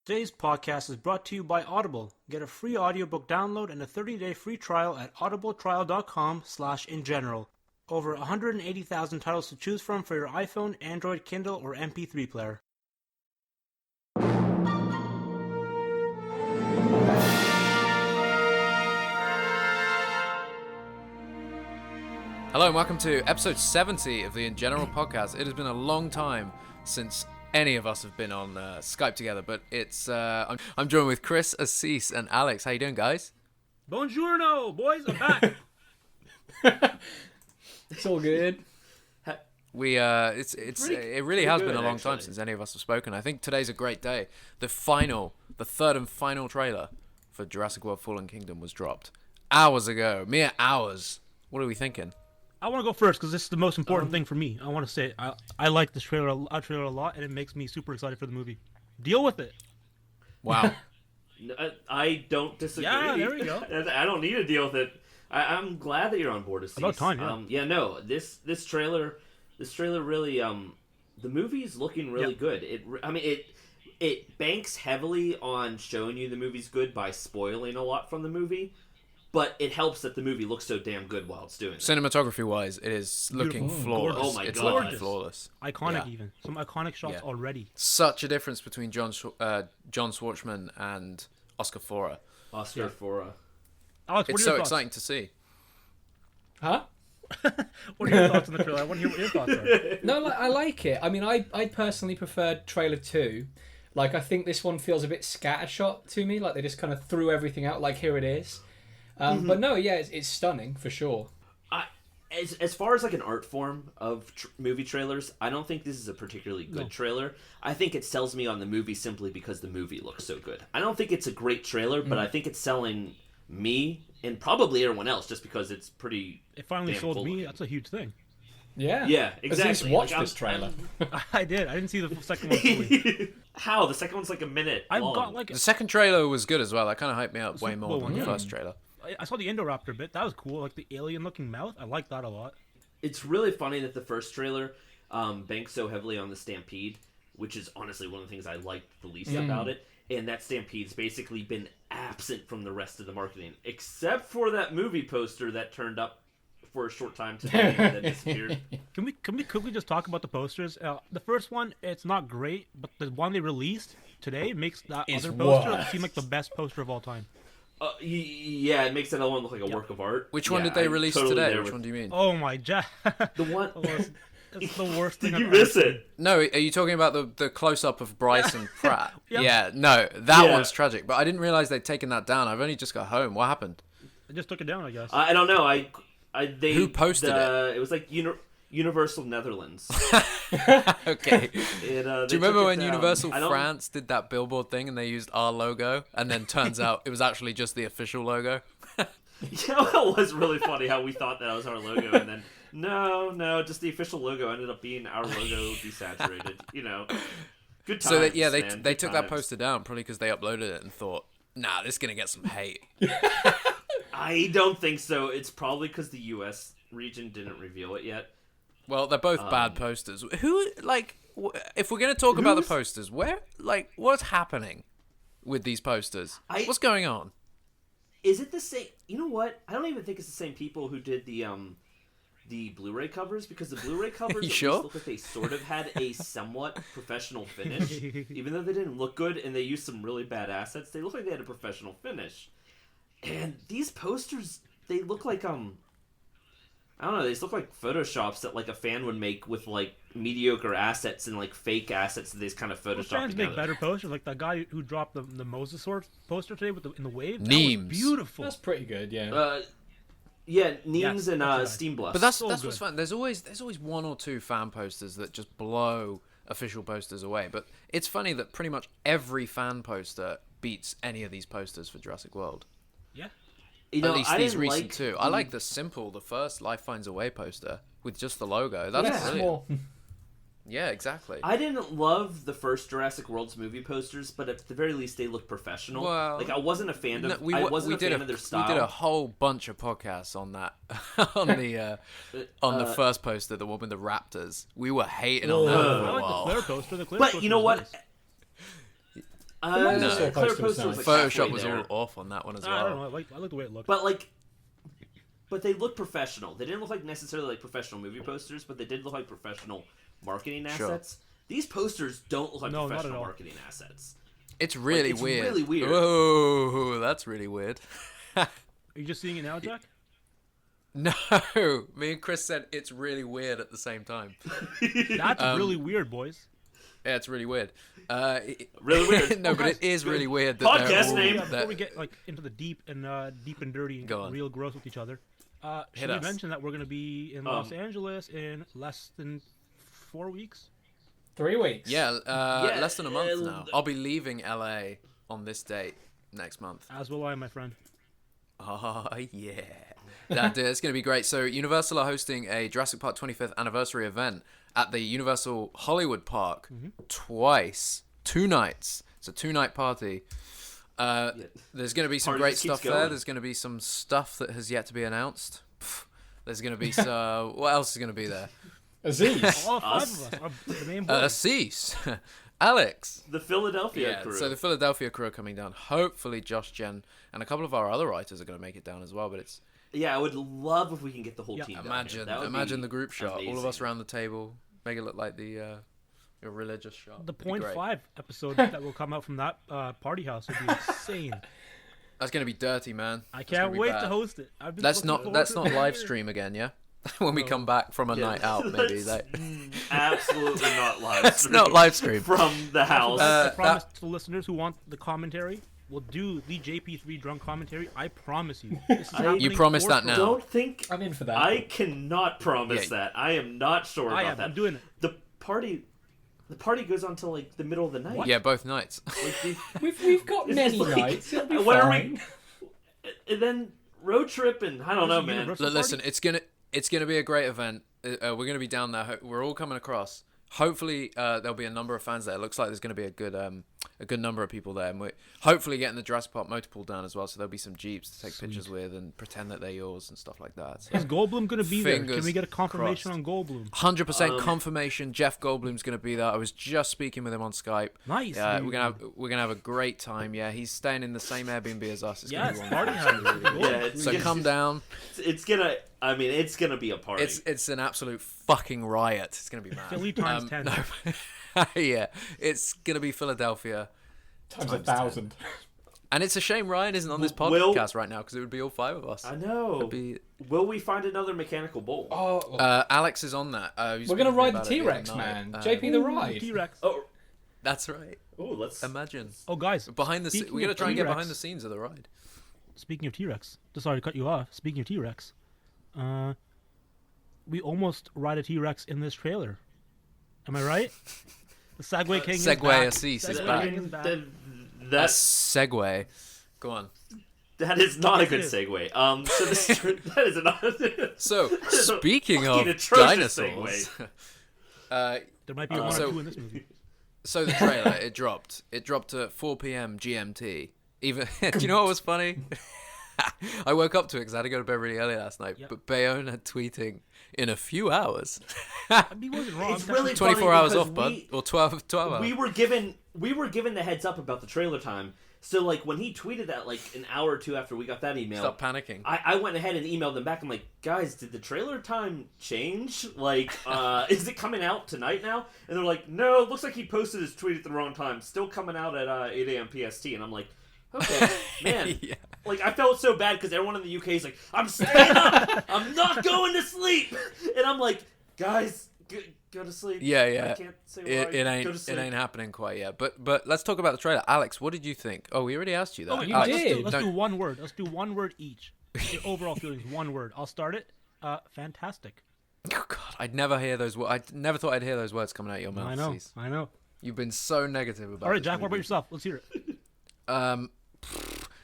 Today's podcast is brought to you by Audible. Get a free audiobook download and a 30-day free trial at audibletrial.com/InGeneral. Over 180,000 titles to choose from for your iPhone, Android, Kindle, or MP3 player. Hello and welcome to episode 70 of the InGeneral podcast. It has been a long time since any of us have been on Skype together, but it's I'm joined with Chris, Asees, and Alex. How you doing, guys? Buongiorno, boys, I'm back. It's all good. It really has been a long time since any of us have spoken. I think today's a great day. The third and final trailer for Jurassic World: Fallen Kingdom was dropped hours ago. Mere hours. What are we thinking? I want to go first because this is the most important thing for me. I want to say I like this trailer a lot, and it makes me super excited for the movie. Deal with it. Wow. I don't disagree. Yeah, there we go. I don't need to deal with it. I'm glad that you're on board, Asees. About time, yeah. This trailer really the movie's looking really good. It banks heavily on showing you the movie's good by spoiling a lot from the movie. But it helps that the movie looks so damn good while it's doing it. Cinematography-wise, it is looking flawless. Gorgeous. Oh my it's God. looking flawless. Iconic even. Some iconic shots already. Such a difference between John Schwartzman and Oscar Fora. Fora. Alex, what It's are so your thoughts? exciting to see. Huh? What are your thoughts on the trailer? I want to hear what your thoughts are. No, I like it. I mean, I personally preferred trailer 2. Like, I think this one feels a bit scattershot to me. Like, they just kind of threw everything out, like, here it is. But no, yeah, it's stunning, for sure. As far as like an art form of movie trailers, I don't think this is a particularly good trailer. I think it sells me on the movie simply because the movie looks so good. I don't think it's a great trailer, but I think it's selling me and probably everyone else just because it's pretty. It finally damn sold cool me. looking. That's a huge thing. Yeah. Yeah, exactly. Aziz watched Like, this trailer. I did. I didn't see the second one fully. How? The second one's like a minute I've long. got like The second trailer was good as well. That kind of hyped me up way more well, than the yeah. first trailer. I saw the Indoraptor bit. That was cool. Like the alien-looking mouth. I like that a lot. It's really funny that the first trailer banks so heavily on the Stampede, which is honestly one of the things I liked the least about it. And that Stampede's basically been absent from the rest of the marketing, except for that movie poster that turned up for a short time today and then disappeared. Can we quickly just talk about the posters? The first one, it's not great, but the one they released today makes that It's other poster worse. seem like the best poster of all time. Yeah, it makes that other one look like a work of art. Which one Yeah, did they I'm release totally today? there Which with- one do you mean? Oh my god. The one. It's the worst thing Did you I've ever miss seen. it? No, are you talking about the close-up of Bryce and Pratt? Yep. Yeah, no, that Yeah. one's tragic. But I didn't realize they'd taken that down. I've only just got home. What happened? I just took it down, I guess. I don't know. They Who posted it? It was like Universal Netherlands. Okay. Do Do you remember when Universal France did that billboard thing and they used our logo, and then turns out it was actually just the official logo? Yeah, it was really funny how we thought that was our logo, and then no, just the official logo ended up being our logo desaturated. You know, good times. So they man, they good took that times. poster down probably because they uploaded it and thought, nah, this is gonna get some hate. I don't think so. It's probably because the U.S. region didn't reveal it yet. Well, they're both bad posters. Who if we're gonna talk about the posters, what's happening with these posters? What's going on? Is it the same? You know what? I don't even think it's the same people who did the Blu-ray covers, because the Blu-ray covers You at sure? least look like they sort of had a somewhat professional finish, even though they didn't look good and they used some really bad assets. They look like they had a professional finish. And these posters, they look like I don't know. They just look like Photoshops that like a fan would make with like mediocre assets and like fake assets that they just kind of Photoshop Fans together. make better posters, like that guy who dropped the Mosasaur poster today in the wave. That Memes. was beautiful. That's pretty good, yeah. Yeah, Neems Yes, and that's right. Steam Blast. But that's So what's good. fun. There's always one or two fan posters that just blow official posters away. But it's funny that pretty much every fan poster beats any of these posters for Jurassic World. Yeah. You know, At least I these didn't recent like two. I like the first Life Finds a Way poster with just the logo. That's Yeah. brilliant. Small. Yeah, exactly. I didn't love the first Jurassic World's movie posters, but at the very least they looked professional. Well, like I wasn't a fan of. No, I wasn't a fan of their style. We did a whole bunch of podcasts on that, on the first poster, the one with the raptors. We were hating on that for I a like the while. Claire poster. The Claire But poster you know was what? nice. Mosasaur Clear poster was poster nice. was like Photoshop halfway was there. all off on that one as I don't well. know. I like the way it looked. But they look professional. They didn't look like necessarily like professional movie posters, but they did look like professional marketing Sure. assets. These posters don't look like No, not at professional all. marketing assets. It's really it's weird. really weird. Whoa, that's really weird. Are you just seeing it now, Jack? No, me and Chris said it's really weird at the same time. That's really weird, boys. Yeah, it's really weird. Really weird. No, but it is really weird that Podcast they're all, name. Before we get like into the deep and dirty and Go on. real gross with each other, Hit should we us. mention that we're going to be in Los Angeles in less than 4 weeks? 3 weeks. Yeah, Yeah, less than a month now. I'll be leaving LA on this date next month. As will I, my friend. Oh, yeah. It's going to be great. So Universal are hosting a Jurassic Park 25th anniversary event at the Universal Hollywood Park twice. 2 nights. It's a 2-night party. There's going to be some Party great just keeps stuff there. going. There's going to be some stuff that has yet to be announced. There's going to be some... what else is going to be there? Aziz. All 5 Us. of us are the main boys. Asees. Alex. The Philadelphia Yeah, crew. so the Philadelphia crew are coming down. Hopefully Josh, Jen, and a couple of our other writers are going to make it down as well. But it's Yeah, I would love if we can get the whole Yeah. team down here. That would imagine be the group shot. All of amazing. us around the table. Make it look like the a religious shot. The It'd be great. .5 episode that will come out from that party house would be insane. That's going to be dirty, man. I That's gonna can't be wait bad. to host it. I've been Let's looking not forward let's to not it. live stream again, yeah. When we come back from a night out, maybe. Let's Like, absolutely not live let's stream not live stream. from the house. I promise to the listeners who want the commentary, we'll do the JP3 drunk commentary. I promise you. This is happening You promise for that sure. now. Don't think I'm in for that. I cannot promise Yeah. that. I am not sure I about am. that. I'm doing it. The party goes on till like the middle of the night. Yeah, both nights. Like, We've got It's many like- nights. It'll be What are fine. and then road trip and I don't know, man. Universal Listen, party? it's gonna be a great event. We're gonna be down there. We're all coming across. Hopefully, there'll be a number of fans there. It looks like there's gonna be a good number of people there, and we're hopefully getting the Jurassic Park motor pool down as well. So there'll be some jeeps to take pictures with and pretend that they're yours and stuff like that. So. Is Goldblum going to be there? Can Fingers we get a confirmation crossed. on Goldblum? 100% confirmation. Jeff Goldblum's going to be there. I was just speaking with him on Skype. Nice. Yeah, we're gonna have a great time. Yeah, he's staying in the same Airbnb as us. It's gonna Yes, be party wonderful. house. Yeah, it's, So come down. It's gonna. I mean, it's gonna be a party. It's an absolute fucking riot. It's gonna be mad. Philly times 10. No. Yeah, it's gonna be Philadelphia, Times 1,000. and it's a shame Ryan isn't on this Will- podcast right now because it would be all 5 of us. I know. It'd be- Will we find another mechanical bull? Oh, Alex is on that. we're gonna ride the T-Rex, man. JP the ride. T-Rex. Oh, That's right. let's. Imagine Oh, guys. behind the. Speaking We're gonna of try and get T-Rex- behind the scenes of the ride. Speaking of T-Rex. Sorry to cut you off. Speaking of T-Rex. We almost ride a T-Rex in this trailer. Am I right? The Segway King is Segway back. Asees is Segway back. King is back. That's Segway. Go on. that is not a Yes, it good is. segue. So this that is not. So is a speaking fucking of atrocious dinosaurs, There might be one so- or two in this movie. so the trailer it dropped. It dropped at 4 p.m. GMT. Even do you know what was funny? I woke up to it because I had to go to bed really early last night. Yep. But Bayonne had tweeting in a few hours. He wasn't wrong. It's really 24 funny hours because off, bud, or 12 hours. we were given the heads up about the trailer time. So like when he tweeted that like an hour or two after we got that email, Stop panicking. I went ahead and emailed them back. I'm like, guys, did the trailer time change? Like, is it coming out tonight now? And they're like, no, it looks like he posted his tweet at the wrong time. Still coming out at 8 a.m. PST. And I'm like, okay, man. Yeah. Like, I felt so bad because everyone in the UK is like, I'm staying up. I'm not going to sleep. And I'm like, guys, go to sleep. Yeah, I yeah. can't say why. It Go to ain't sleep. happening quite yet. But let's talk about the trailer. Alex, what did you think? Oh, we already asked you that. Oh, you Alex, did. Let's do don't- one word. Let's do one word each. Your overall feelings, one word. I'll start it. Fantastic. Oh God, I'd never hear those words. I never thought I'd hear those words coming out of your mouth. I know. Cease. I know. You've been so negative about. All right, this Jack. What about movie. yourself? Let's hear it.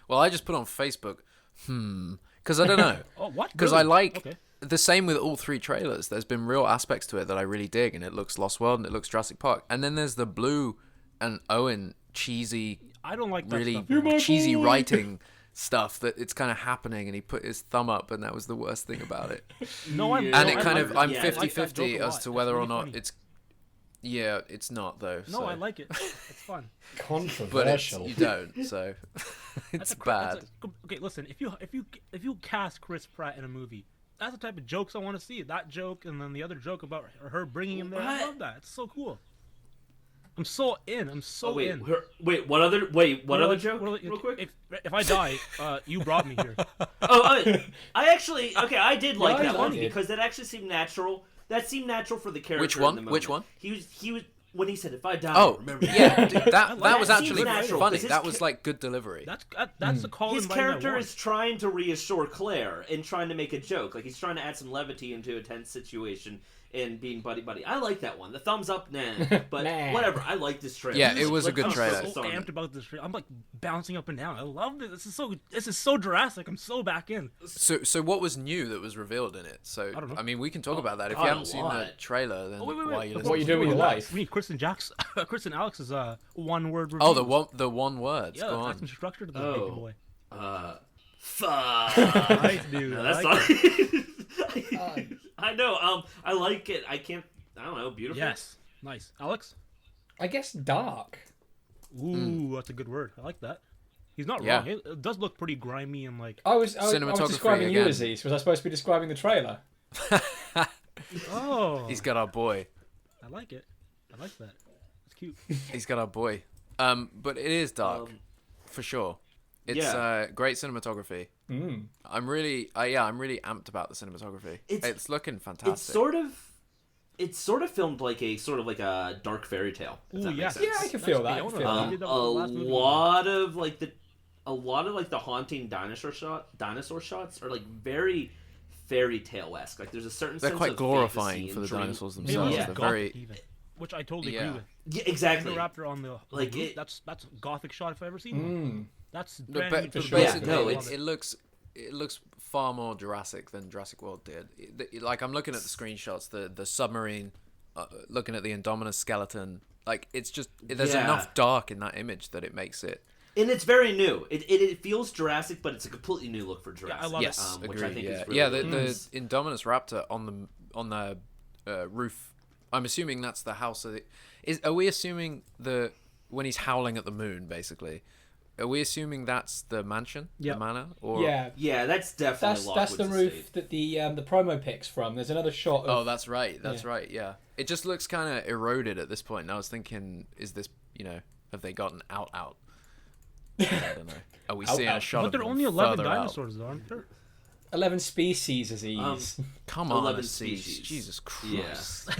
Well, I just put on Facebook, because I don't know. Oh, what? Because Really? I like Okay. the same with all 3 trailers. There's been real aspects to it that I really dig, and it looks Lost World and it looks Jurassic Park. And then there's the Blue and Owen cheesy, I don't like that really stuff. my cheesy boy. writing stuff that it's kind of happening, and he put his thumb up, and that was the worst thing about it. No, I'm. And no, it I kind like of, that. I'm Yeah, I like that 50-50 joke a as lot. to It's whether or really not funny. it's. Yeah, it's not though. No, so. I like it. It's fun. But Controversial. you don't, so it's bad. Okay, listen. If you cast Chris Pratt in a movie, that's the type of jokes I want to see. That joke, and then the other joke about her bringing him there. I love that. It's so cool. I'm so in. I'm so in. What other joke? Real quick. If I die, you brought me here. I actually I did like I that one liked it. because that actually seemed natural. That seemed natural for the character. Which one? In the moment. Which one? He was when he said, "If I die, Oh, remember." yeah, dude, that was That actually seems natural, funny. 'cause his That was like good delivery. That's the call. His character is trying to reassure Claire and trying to make a joke. Like he's trying to add some levity into a tense situation and being buddy. I like that one. The thumbs up, nah. But Nah. whatever. I like this trailer. Yeah, it was a good I'm trailer. So amped about this trailer. I'm like bouncing up and down. I love this. This is so Jurassic. I'm so back in. So what was new that was revealed in it? So I don't know. I mean, we can talk about that. If God, you a haven't seen the lot. trailer, then Wait. why are you What listening? you doing with your life? We need Kristen Alex's one-word review. Oh, the one words. Yeah, Go that's some on. structure to this Oh. baby boy. Fuck. Nice, dude. No, I that's like not. I know. I like it. I don't know. Beautiful. Yes, nice. Alex. I guess dark. Ooh, that's a good word. I like that. He's not Yeah. wrong. It does look pretty grimy and like. I was Cinematography describing you, again. Aziz. Was I supposed to be describing the trailer? Oh, He's got our boy. I like it. I like that. It's cute. He's got our boy. But it is dark, for sure. It's Yeah. great cinematography. Mm. I'm really amped about the cinematography. It's looking fantastic. It's sort of filmed like a dark fairy tale. If Ooh, that yes. makes sense. Yeah, I can feel that. I can Fiona. feel Um, that. did that A with the last movie. lot of the haunting dinosaur shots are like very fairy tale-esque. Like there's a certain They're sense quite of glorifying fantasy for the and dream. dinosaurs Maybe themselves. it's They're gothic very even, which I totally Yeah. agree with. Yeah, exactly. The raptor on the Like roof, it- that's a gothic shot if I've ever seen one. That's No, brand but new to the sure. basically, Yeah, no, it looks far more Jurassic than Jurassic World did. Like I'm looking at the screenshots, the submarine, looking at the Indominus skeleton. Like it's just there's Yeah. enough dark in that image that it makes it. And it's very new. It feels Jurassic, but it's a completely new look for Jurassic. I love Yes, which agree. I think yeah, is really, yeah. really The nice. Indominus raptor on the roof. I'm assuming that's the house. Are we assuming when he's howling at the moon, basically? Are we assuming that's the mansion, Yeah. the manor, or Yeah, that's definitely That's the Lockwood's roof estate. that the promo pics from. There's another shot. Oh, Of, that's right. That's right. Yeah. It just looks kind of eroded at this point. And I was thinking, is this, have they gotten out? I don't know. Are we seeing a shot But of there are them only 11 further out? dinosaurs, though, aren't there? 11 species, Aziz. Come on, 11 Asees. species. Jesus Christ.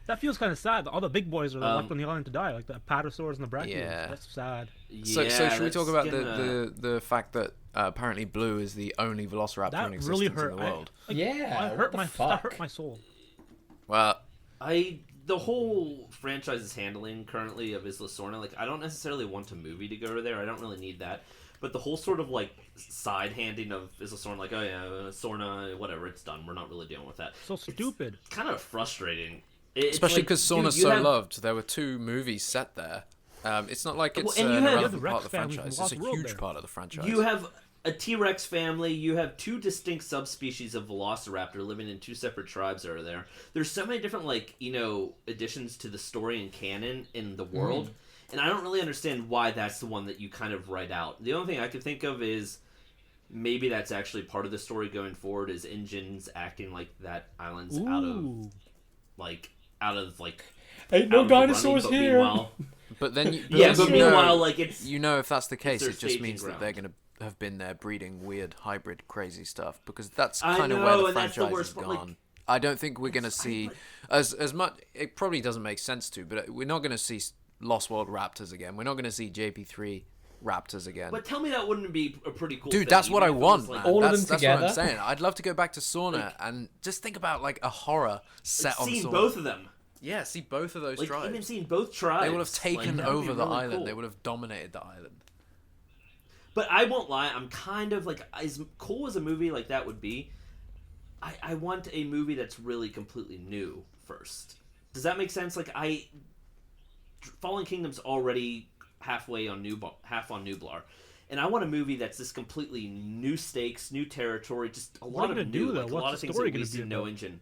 That feels kind of sad. All the big boys are left on the island to die, like the Apatosaurs and the Brachiosaurs. Yeah. That's sad. So should we talk about the the fact that apparently Blue is the only Velociraptor That in existence really in hurt. the world? Yeah, That what the that fuck? hurt my soul. Well, the whole franchise's handling currently of Isla Sorna, like I don't necessarily want a movie to go there. I don't really need that. But the whole sort of like side handing of Isla Sorna, like, oh yeah, Sorna, whatever, it's done. We're not really dealing with that. So stupid. It's kind of frustrating. especially because Sorna's so loved. loved. There were 2 movies set there. It's not like it's and you an have- irrelevant the part of Rex the family from franchise. It's Lost a World huge there. part of the franchise. You have a T-Rex family. You have 2 distinct subspecies of Velociraptor living in 2 separate tribes that are there. There's so many different, additions to the story and canon in the world. And I don't really understand why that's the one that you kind of write out. The only thing I could think of is maybe that's actually part of the story going forward is Ingen's acting like that island's out of Ooh. Ain't out no of the running, dinosaurs but here. meanwhile- But then, Yeah, but you know- meanwhile, it's if that's the case, their it just staging means that ground. they're going to have been there breeding weird hybrid crazy stuff, because that's I kind of know, where the and that's the franchise worst has part, gone. like- I don't think we're going to see as much. It probably doesn't make sense to, but we're not going to see Lost World Raptors again. We're not going to see JP3 Raptors again. But tell me that wouldn't be a pretty cool Dude, thing, that's what I even if it want, was, like, man. all of That's them what I'm together? saying. I'd love to go back to Sorna and just think about like a horror set on seeing Sorna. both of them. Yeah, see both of those Like, tribes. even seeing both tribes. They would have taken that would be over the really island. cool. They would have dominated the island. But I won't lie, I'm kind of like, as cool as a movie like that would be, I want a movie that's really completely new first. Does that make sense? Like, Fallen Kingdom's already halfway on half on Nublar. And I want a movie that's this completely new stakes, new territory, just a What lot are of you gonna new, do, though? like a What's lot the of things story that we gonna see be no about? engine.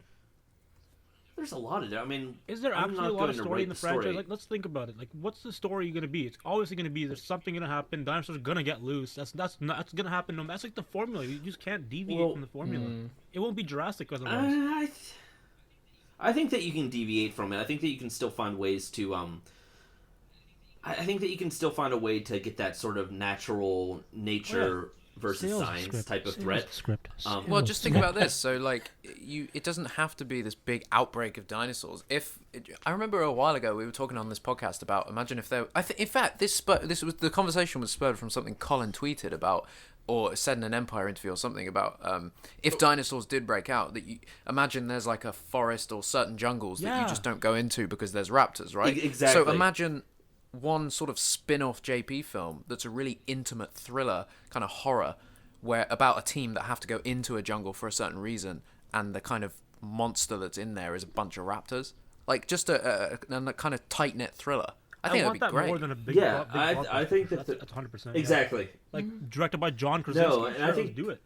There's a lot of it. I mean, Is there I'm actually not a lot going of to story rate in the the franchise? story. Like, let's think about it. Like, what's the story going to be? It's obviously going to be there's something going to happen. Dinosaurs are going to get loose. That's going to happen. No, that's like the formula. You just can't deviate from the formula. It won't be Jurassic otherwise. I think that you can deviate from it. I think that you can still find ways to I think that you can still find a way to get that sort of natural nature versus science type of threat. Well, just think about this. So, like, it doesn't have to be this big outbreak of dinosaurs. I remember a while ago we were talking on this podcast about imagine if there. In fact, this was the conversation was spurred from something Colin tweeted about, or said in an Empire interview or something about if dinosaurs did break out. That you imagine there's like a forest or certain jungles that you just don't go into because there's raptors, right? Exactly. So imagine one sort of spin-off JP film that's a really intimate thriller kind of horror where about a team that have to go into a jungle for a certain reason and the kind of monster that's in there is a bunch of raptors, like just a kind of tight-knit thriller. I think that'd be great. More than a big I think that's 100%. exactly Like directed by John Krasinski. No, and I think do it.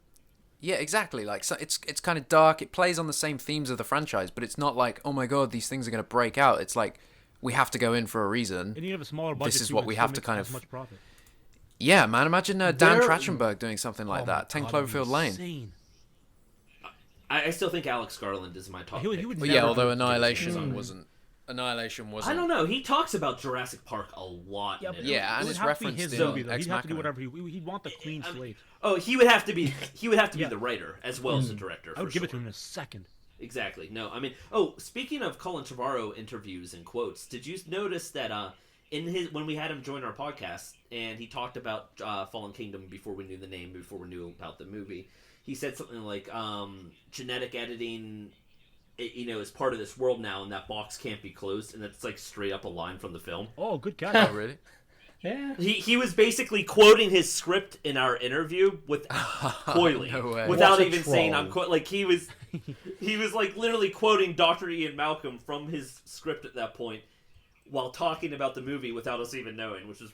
Yeah, exactly. Like, so it's kind of dark. It plays on the same themes of the franchise, but it's not like, oh my god, these things are going to break out. It's like, we have to go in for a reason. And you have a smaller budget. This is too, what we have to make kind as of. much profit. Yeah, man. Imagine Dan Trachtenberg doing something like that. 10 Cloverfield Lane. Insane. I still think Alex Garland is my top He pick. would Well, never yeah, although do Annihilation wasn't. Annihilation wasn't. I don't know. He talks about Jurassic Park a lot. Yeah, in it. Yeah, and it would it's have to be referenced his in movie, though. Ex He'd have to do Machina. whatever he'd want the clean slate. Oh, he would have to be the writer as well as the director. I would give it to him in a second. Exactly. No, I mean, speaking of Colin Trevorrow interviews and quotes, did you notice that when we had him join our podcast and he talked about Fallen Kingdom before we knew the name, before we knew about the movie, he said something like genetic editing, is part of this world now, and that box can't be closed, and that's like straight up a line from the film. Oh, good catch. Oh, really? Yeah. He was basically quoting his script in our interview with coyly, No way. without What a even saying troll. I'm like he was like literally quoting Dr. Ian Malcolm from his script at that point while talking about the movie without us even knowing, which was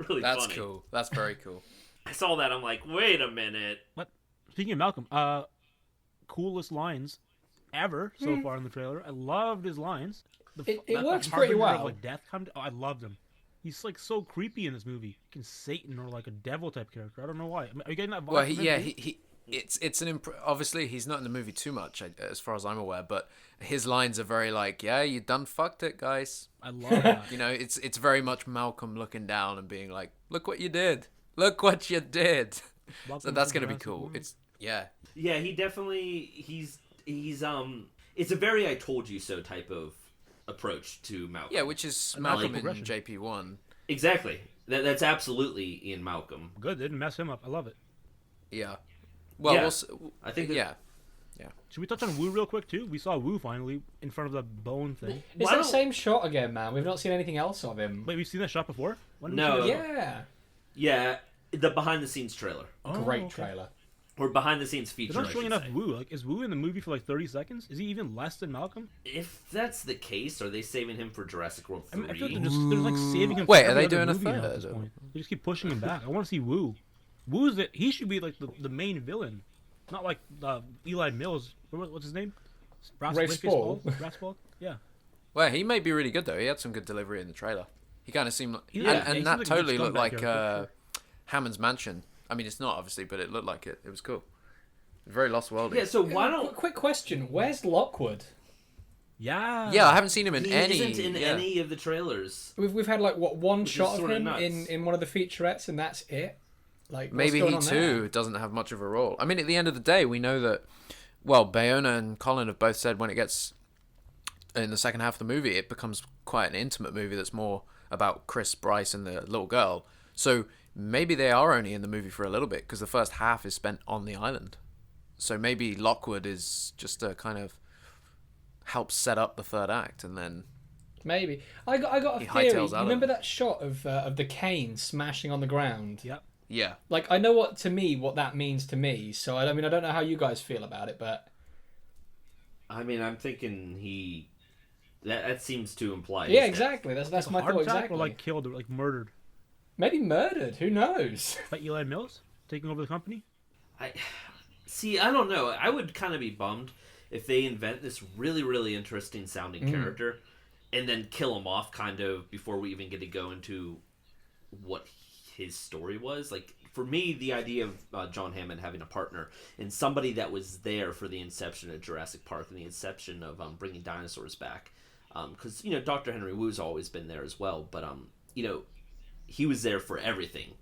really That's funny. cool. That's very cool. I saw that, I'm like, wait a minute. But speaking of Malcolm, coolest lines ever so far in the trailer. I loved his lines. It works pretty well. Of, like, death come to, I loved him. He's like so creepy in this movie. Like Satan or like a devil type character. I don't know why. Are you getting that vibe? Well, from him, too? it's an obviously he's not in the movie too much as far as I'm aware, but his lines are very like, yeah, you done fucked it, guys. I love that. It's very much Malcolm looking down and being like, look what you did. Look what you did. So that's gonna be cool. It's Yeah, he definitely he's it's a very I told you so type of approach to Malcolm. Yeah, which is And Malcolm like in JP1. Exactly. That's absolutely Ian Malcolm. Good. They didn't mess him up. I love it. Yeah. Well, Yeah. I think that- yeah. Should we touch on Wu real quick too? We saw Wu finally in front of the bone thing. Is that same shot again, man? We've not seen anything else of him. Wait, we've seen that shot before? When did we No. see that? Yeah. Yeah, the behind the scenes trailer. Great okay. trailer. Or behind the scenes feature. They're not I showing should enough say. Wu. Like, is Wu in the movie for like 30 seconds? Is he even less than Malcolm? If that's the case, are they saving him for Jurassic World 3? I mean, I feel like they're like saving him. Wait, for are they every other doing a movie now at third? this point. They just keep pushing him back. I want to see Wu. He should be like the main villain, not like Eli Mills. What's his name? Ray Spall. Raspall. Yeah. Well, he may be really good though. He had some good delivery in the trailer. He kind of seemed like, Yeah, and he seems that like a totally good looked scumbag like character, Hammond's Mansion. I mean, it's not obviously, but it looked like it. It was cool. Very Lost World. Yeah, so why don't Quick question: where's Lockwood? Yeah. Yeah, I haven't seen him in he any. isn't in yeah. any of the trailers? We've had like one Which is shot of sorta him nuts. in one of the featurettes, and that's it. Like what's Maybe going he on too there? doesn't have much of a role. I mean, at the end of the day, we know that. Well, Bayona and Colin have both said when it gets in the second half of the movie, it becomes quite an intimate movie that's more about Chris, Bryce, and the little girl. So maybe they are only in the movie for a little bit because the first half is spent on the island. So maybe Lockwood is just a kind of help set up the third act, and then Maybe I got He a theory. hightails You out remember that shot of the cane smashing on the ground? Yep. yeah, Like I know what that means to me. So I mean I don't know how you guys feel about it, but I mean, I'm thinking that seems to imply. yeah, his death. exactly. That's my Heart thought. attack Exactly. or like killed or like murdered Maybe murdered. Who knows? by Eli Mills taking over the company. I don't know. I would kind of be bummed if they invent this really, really interesting sounding character and then kill him off kind of before we even get to go into what his story was. Like, for me, the idea of John Hammond having a partner and somebody that was there for the inception of Jurassic Park and the inception of bringing dinosaurs back. Because, Dr. Henry Wu's always been there as well. But, he was there for everything.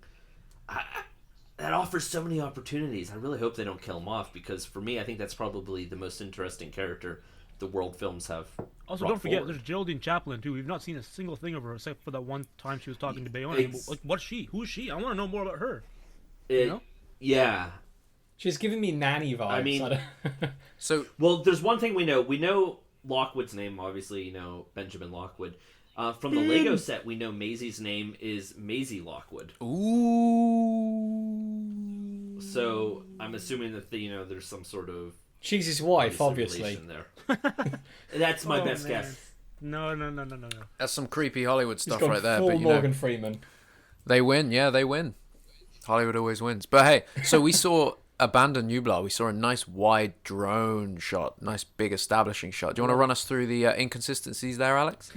That offers so many opportunities. I really hope they don't kill him off, because for me, I think that's probably the most interesting character the world films have. Also, don't forget, there's Geraldine Chaplin too. We've not seen a single thing of her except for that one time she was talking to Bayona. Like, what's she? Who's she? I want to know more about her. Yeah. She's giving me nanny vibes. I mean, well, there's one thing we know. We know Lockwood's name, obviously. Benjamin Lockwood. From the Lego set, we know Maisie's name is Maisie Lockwood. Ooh. So I'm assuming that there's some sort of she's his wife, obviously. There. That's my best guess. No. That's some creepy Hollywood He's stuff gone right there. full But Morgan Freeman. they win. Yeah, they win. Hollywood always wins. But hey, so we saw Abandon Nublar. We saw a nice wide drone shot, nice big establishing shot. Do you want to run us through the inconsistencies there, Alex?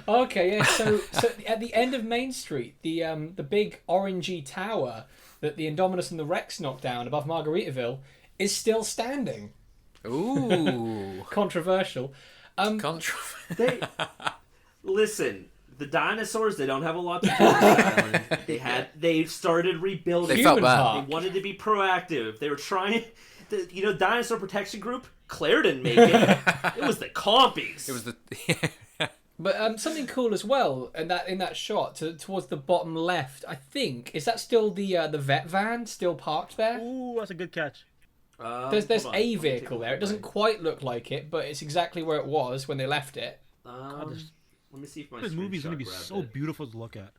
Okay, yeah. So at the end of Main Street, the big orangey tower that the Indominus and the Rex knocked down above Margaritaville is still standing. Ooh. Controversial. Listen. The dinosaurs, they don't have a lot to do with the island. They started rebuilding. They felt bad. They wanted to be proactive. They were trying. Dinosaur Protection Group. Claire didn't make it. It was the compies. It was the. But something cool as well, and in that shot towards the bottom left, I think is that still the vet van still parked there? Ooh, that's a good catch. There's a vehicle there. It doesn't quite look like it, but it's exactly where it was when they left it. Let me see if my This movie's gonna be so beautiful to look at.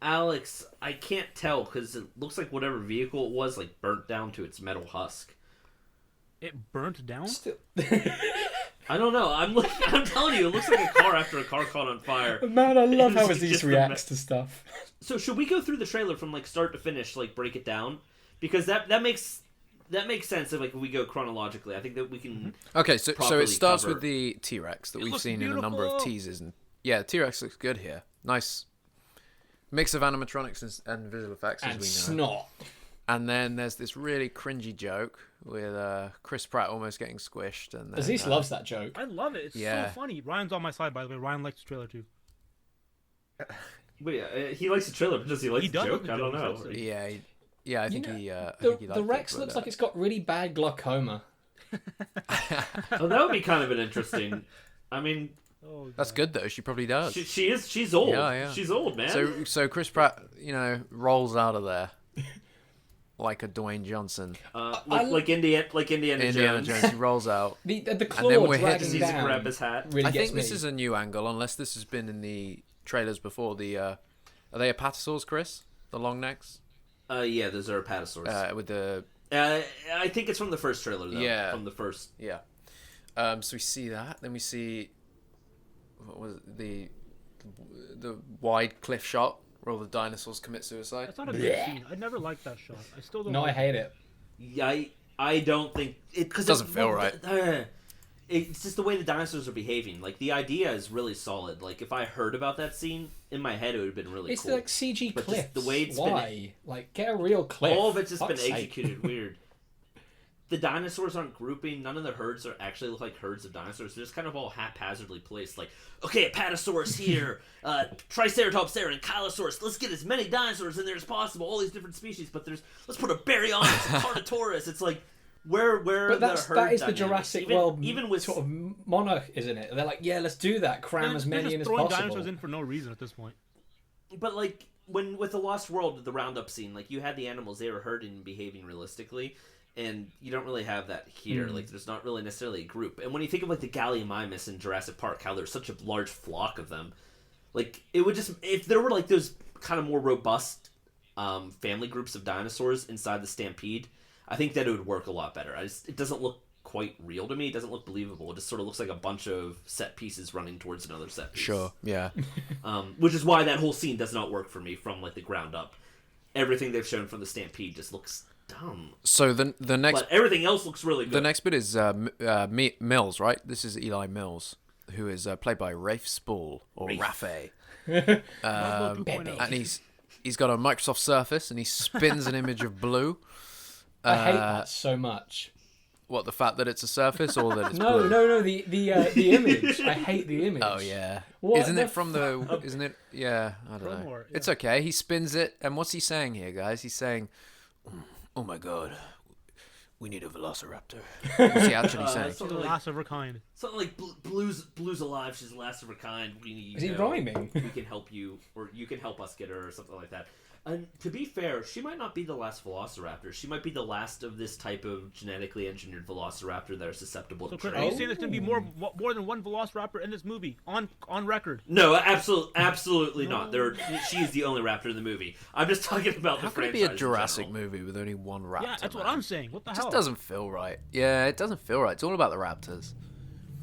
Alex, I can't tell because it looks like whatever vehicle it was burnt down to its metal husk. It burnt down? Still... I don't know. I'm telling you, it looks like a car after a car caught on fire. Man, I love how Aziz reacts to stuff. So should we go through the trailer from start to finish, break it down? Because that makes sense if we go chronologically. I think that we can. Okay, so it starts cover. with the T-Rex that we've seen beautiful. in a number of teasers, and yeah, T-Rex looks good here. Nice mix of animatronics and visual effects, as And we know. snot. And then there's this really cringy joke with Chris Pratt almost getting squished. And then, Aziz loves that joke. I love it. It's so funny. Ryan's on my side, by the way. Ryan likes the trailer too. Wait, he likes the trailer, but does he like the joke? I don't know. Yeah, I think he liked The Rex looks like it's got really bad glaucoma. Oh, that would be kind of an interesting. I mean, that's good though. She probably does. She is. She's old. Yeah. She's old, man. So Chris Pratt, rolls out of there like a Dwayne Johnson. Like Indiana Jones. He rolls out. The claw And then we're dragging hitting- down. grab his hat. Really I gets think this me. is a new angle, unless this has been in the trailers before. Are they apatosaurs, Chris? The long necks? Yeah, those are apatosaurs. With the I think it's from the first trailer, though. Yeah. From the first. yeah. So we see that. Then we see what was it? The wide cliff shot where all the dinosaurs commit suicide. That's not a good scene. I never liked that shot. I still don't. No, I like hate it. Yeah, I don't think it because Doesn't feel right. It's just the way the dinosaurs are behaving. The idea is really solid. If I heard about that scene in my head, it would have been really It's cool. CG But clips. just the way it's Why? Get a real clip. All of it's just been Fuck's sake. executed weird. The dinosaurs aren't grouping. None of the herds actually look like herds of dinosaurs. They're just kind of all haphazardly placed. Okay, Apatosaurus here, Triceratops there, and Kylosaurus. Let's get as many dinosaurs in there as possible. All these different species, but let's put a Baryonyx, a Carnotaurus. It's where But the that herd is the dynamics? Jurassic World even with sort of monarch, isn't it? They're like, yeah, let's do that. Cram They're as many just in as throwing possible. dinosaurs in for no reason at this point. But when with the Lost World, the roundup scene, you had the animals, they were herding and behaving realistically, and you don't really have that here. There's not really necessarily a group. And when you think of the Gallimimus in Jurassic Park, how there's such a large flock of them, it would just, if there were those kind of more robust family groups of dinosaurs inside the stampede, I think that it would work a lot better. It doesn't look quite real to me. It doesn't look believable. It just sort of looks like a bunch of set pieces running towards another set piece. Sure. Yeah. Which is why that whole scene does not work for me from the ground up. Everything they've shown from the stampede just looks dumb. So the next But everything else looks really good. the next bit is Mills, right? This is Eli Mills, who is played by Rafe Spall or Rafe. Marvel 2.0. And he's got a Microsoft Surface and he spins an image of blue. I hate that so much. What, the fact that it's a surface or that it's No, blue? no, the image. I hate the image. Oh yeah. What Isn't the it from the? Isn't it? Yeah, I don't know. Fillmore, It's okay. He spins it, and what's he saying here, guys? He's saying, "Oh my god, we need a velociraptor." What's he actually saying? She's the last of her kind. Something like Blue's alive. She's the last of her kind. We need. Is he rhyming? We can help you, or you can help us get her, or something like that. And to be fair, she might not be the last Velociraptor. She might be the last of this type of genetically engineered Velociraptor that are susceptible So, to Chris, trade. are you saying there's gonna be more than one Velociraptor in this movie on record? No, absolutely not. She is the only raptor in the movie. I'm just talking about How the can it franchise. be a Jurassic movie with only one raptor? Yeah, that's what man? I'm saying. What the It hell? just doesn't feel right. Yeah, it doesn't feel right. It's all about the raptors.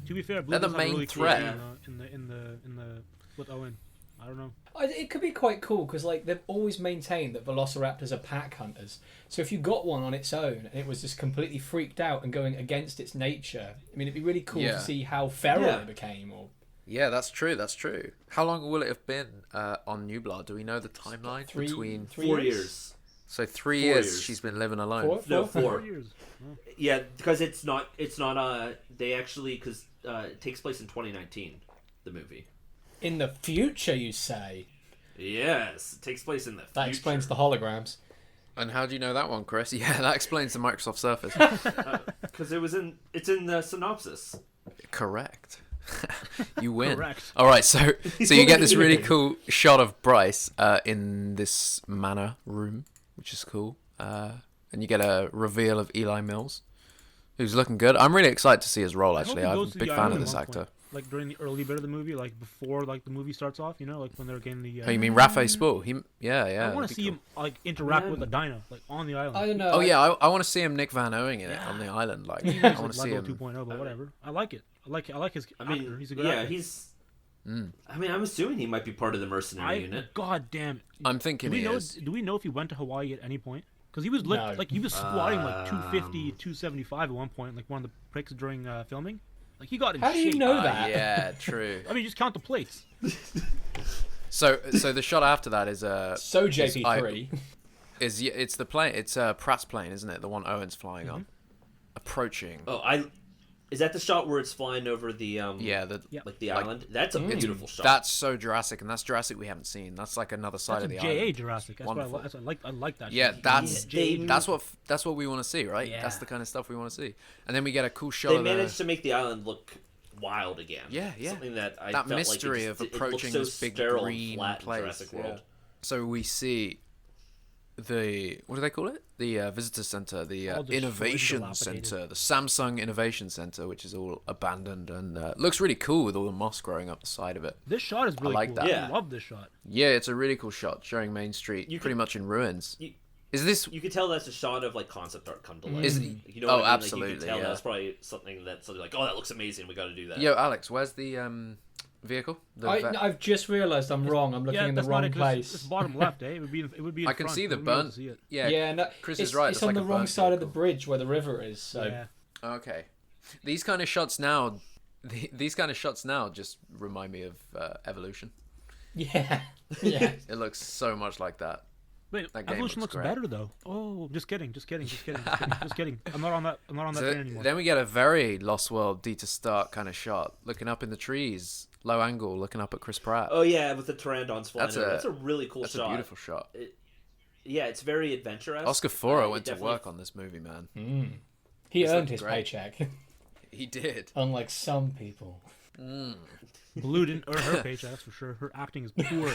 To be fair, Blue They're the does have a main really cool threat. scene, in the with Owen. I don't know. It could be quite cool because like they've always maintained that velociraptors are pack hunters. So if you got one on its own and it was just completely freaked out and going against its nature, I mean, it'd be really cool Yeah. to see how feral Yeah. it became. Or Yeah, that's true. That's true. How long will it have been on New Blood? Do we know the timeline between? 4 years. So 3 4 years, years. she's been living alone. Four? No, 4 4. years. Oh. Yeah, because it's not. They actually because it takes place in 2019. The movie. in the future, you say? Yes, it takes place in the future. That explains the holograms. And how do you know that one, Chris? Yeah, that explains the Microsoft Surface. Because it's in the synopsis. Correct. You win. Correct. All right, so you get this really cool shot of Bryce in this manor room, which is cool. And you get a reveal of Eli Mills, who's looking good. I'm really excited to see his role, actually. I hope he I'm goes a to big the fan island of at this one actor. point. Like during the early bit of the movie, like before like the movie starts off, you know, like when they're getting the. Oh, you mean Rafe Spall? Yeah. I want that'd to be see cool. him like interact with a dino, like on the island. I don't know. Oh yeah, I want to see him Nick Van Oing it on the island. Like I want to see Lego him. 2.0, but whatever. I like it. I like his I mean, actor. He's a good yeah, actor. he's. I mean, I'm assuming he might be part of the mercenary unit. God damn it. I'm thinking Do we he know? is. Do we know if he went to Hawaii at any point? Because he was No. like he was squatting like 250, 275 at one point, like one of the pricks during filming. Like he got in How do you shape. know that? Yeah, true. I mean, just count the plates. So the shot after that is So JP3. it's the plane. It's Pratt's plane, isn't it? The one Owen's flying on, approaching. Oh, is that the shot where it's flying over the Yeah, like the island? That's a beautiful shot. that's so Jurassic, and that's Jurassic we haven't seen. That's like another side That's of a the JA island. Jurassic. That's Wonderful. what I like that. Yeah, shit. that's what we want to see, right? Yeah. That's the kind of stuff we want to see. And then we get a cool shot They of managed to make the island look wild again. Yeah. Something that I that felt mystery like of it approaching looked so this big sterile and green flat in place. Jurassic Yeah. World. So we see the what do they call it? The visitor center, the All destroyed, innovation dilapidated. center, the Samsung Innovation Center, which is all abandoned and looks really cool with all the moss growing up the side of it. This shot is really like cool. that. Yeah. I love this shot. Yeah, it's a really cool shot showing Main Street You pretty could- much in ruins. You- Is this? You could tell that's a shot of like concept art come to life. Is- You know oh, what I mean? absolutely, Like, you can tell yeah. that's probably something that's like, oh, that looks amazing. We got to do that. Yo, Alex, where's the vehicle? The vet- I've just realised I'm wrong. I'm looking Yeah, in the that's not wrong it. 'Cause place. It's bottom left, eh? It would be. It would be. In I can front. see the You wouldn't be able to burnt. see it. Yeah, Yeah, no, Chris it's, is right. It's It's on like the a wrong burnt side of the vehicle. bridge where the river is. So Yeah. Okay, these kind of shots now, these kind of shots now just remind me of Evolution. yeah, yeah. It looks so much like that. Wait, That game Evolution looks looks great. better though. Oh, just kidding. Just kidding. I'm not on that. So train anymore. then we get a very Lost World Dieter Stark kind of shot, looking up in the trees, low angle, looking up at Chris Pratt. Oh yeah, with the pterandons flying. That's over. a- That's a really cool That's shot. a beautiful shot. Yeah, it's very adventurous. Oscar Foro went to work on this movie, man. He This earned looked his great. paycheck, He did. unlike some people. Blue didn't earn her paycheck, that's for sure. Her acting is poor.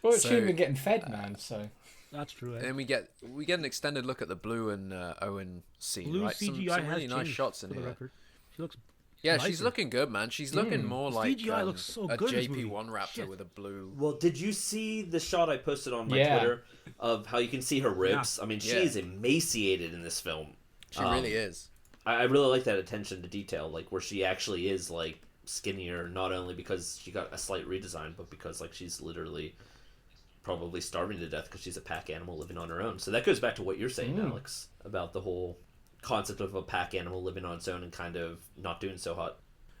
Well, So- she'd have been getting fed, man. So That's true. And Eh? then we get an extended look at the Blue and Owen scene, Blue right? CGI Some has really nice changed, shots in for the here. record. She looks. Yeah, she's nicer. looking good, man. She's looking more The like CGI looks so a good in this movie. JP1 Raptor Shit. with a blue. Well, did you see the shot I posted on my Yeah. Twitter of how you can see her ribs? I mean, she Yeah. is emaciated in this film. She really is. I really like that attention to detail, like where she actually is like skinnier, not only because she got a slight redesign, but because like she's literally probably starving to death because she's a pack animal living on her own. So that goes back to what you're saying, Alex, about the whole concept of a pack animal living on its own and kind of not doing so hot.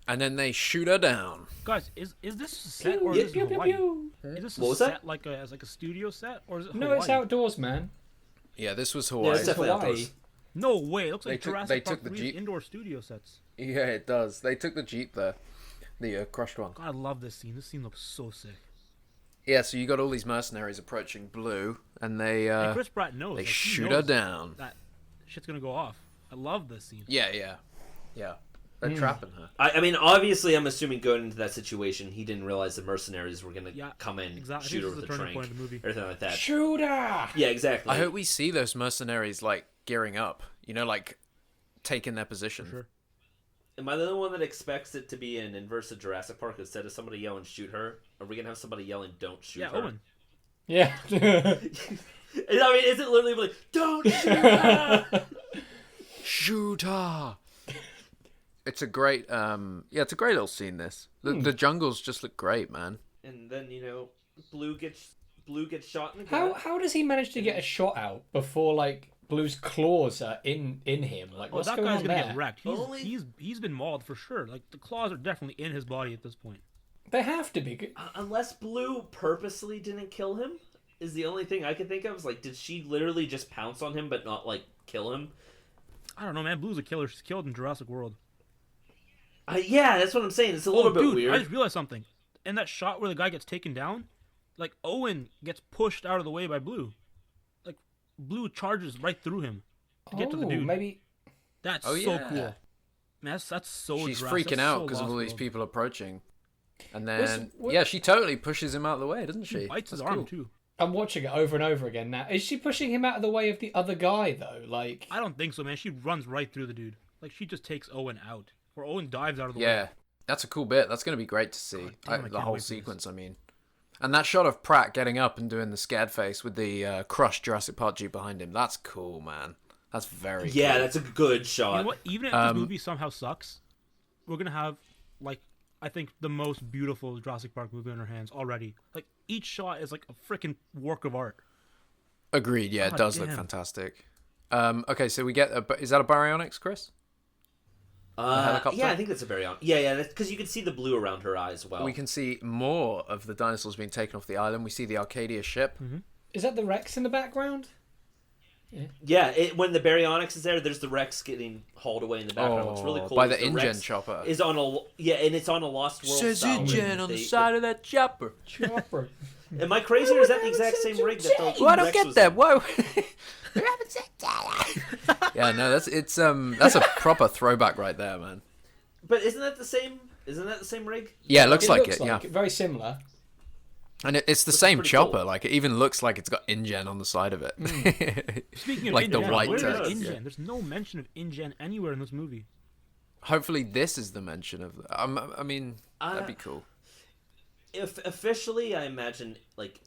And then they shoot her down. Guys, is this a set or is this Hawaii? Is this a set as a studio set or is it Hawaii? No, it's outdoors, man. Yeah, this was Yeah, Hawaii. it's definitely Hawaii. outdoors. No way. It looks like They Jurassic took Park the 3's Jeep. indoor studio sets. Yeah, it does. They took the Jeep there. The crushed one. God, I love this scene. This scene looks so sick. Yeah, so you got all these mercenaries approaching Blue, and And Chris Pratt knows. they like, he shoot knows her down. That shit's gonna go off. I love this scene. Yeah. They're trapping her. I mean, obviously, I'm assuming going into that situation, he didn't realize the mercenaries were going to come in, exactly. shoot her This is with the a turning trank, point of the movie. everything like that. Shoot her! Yeah, exactly. I hope we see those mercenaries, like, gearing up. You know, like, taking their position. For sure. Am I the only one that expects it to be an inverse of Jurassic Park? Instead of somebody yelling, shoot her, are we going to have somebody yelling, don't shoot her? Owen. Yeah. I mean, is it literally like, don't shoot her? Shoot her! It's a great, it's a great little scene, this. The jungles just look great, man. And then, Blue gets shot in the gut. How does he manage to get a shot out before, like, Blue's claws are in him? Like, what's that going guy's on gonna there? get wrecked. He's been mauled for sure. Like the claws are definitely in his body at this point. They have to be. Unless Blue purposely didn't kill him, is the only thing I can think of. Is like, did she literally just pounce on him but not, like, kill him? I don't know, man. Blue's a killer. She's killed in Jurassic World. Yeah, that's what I'm saying. It's a little bit dude, weird. I just realized something. In that shot where the guy gets taken down, like Owen gets pushed out of the way by Blue. Like Blue charges right through him to get to the dude. Maybe. That's Oh, so yeah. cool. Man, that's so. She's Jurassic. freaking That's out so because of all Lost these World. people approaching. And then, Was- she totally pushes him out of the way, doesn't she? She bites his That's arm cool. too. I'm watching it over and over again now. Is she pushing him out of the way of the other guy, though? Like. I don't think so, man. She runs right through the dude. Like she just takes Owen out, or Owen dives out of the way. Yeah, that's a cool bit. That's going to be great to see. God damn, I the can't whole wait for this. sequence, I mean. And that shot of Pratt getting up and doing the scared face with the crushed Jurassic Park Jeep behind him, that's cool, man. That's very cool. that's a good You shot. know what? Even if this movie somehow sucks, we're gonna have like I think the most beautiful Jurassic Park movie in our hands already. Like each shot is like a freaking work of art. Agreed, yeah, it God does look damn. fantastic. Okay, so we get is that a baryonyx, Chris? helicopter? Yeah, I think that's a very yeah, because you can see the blue around her eye as well. We can see more of the dinosaurs being taken off the island. We see the Arcadia ship. Is that the Rex in the background? Yeah, when the baryonyx is there, there's the Rex getting hauled away in the background. What's really cool by is the InGen Rex chopper. is on and it's on a Lost World. Says style InGen rig. on the side of that chopper. Chopper. Am I crazy, or is that the exact same rig that the Well, I don't Rex get was that. in? Whoa. We haven't said that. Yeah, no, that's a proper throwback right there, man. But isn't that the same? Isn't that the same rig? Yeah, it looks like looks it. Yeah, very similar. and it's the Which is same pretty chopper. cool. Like it even looks like it's got InGen on the side of it. Speaking of Like the InGen, white where is text, InGen? yeah. There's no mention of InGen anywhere in this movie. Hopefully, this is the mention of. I mean, that'd be cool. If officially, I imagine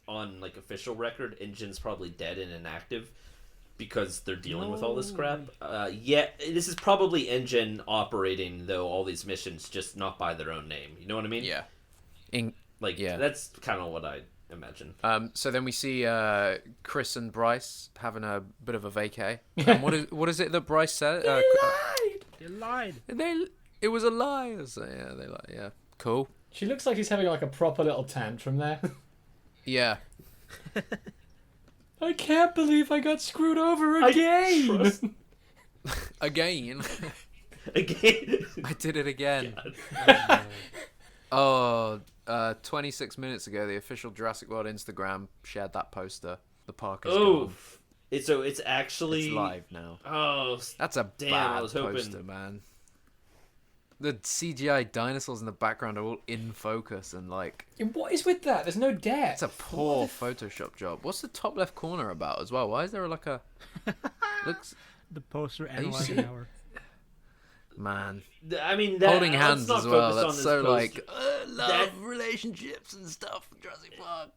on official record, InGen's probably dead and inactive because they're dealing with all this crap. Yeah, this is probably InGen operating though all these missions, just not by their own name. You know what I mean? Yeah. That's kind of what I imagine. So then we see Chris and Bryce having a bit of a vacay. And what is it that Bryce said? They lied. It was a lie. So, yeah, they lied. Yeah, cool. She looks like she's having like a proper little tantrum there. Yeah. I can't believe I got screwed over again. Again. Again. I did it again. 26 minutes ago, the official Jurassic World Instagram shared that poster. The park is gone. It's actually It's live now. Oh, That's a damn! bad I was hoping. poster, man. The CGI dinosaurs in the background are all in focus and like What is with that? There's no depth. it's a poor Photoshop job. What's the top left corner about as well? Why is there like a looks The poster you analyzing serious? our. I holding let's hands not as well? focus on That's this so poster. like love relationships and stuff. Jurassic Park.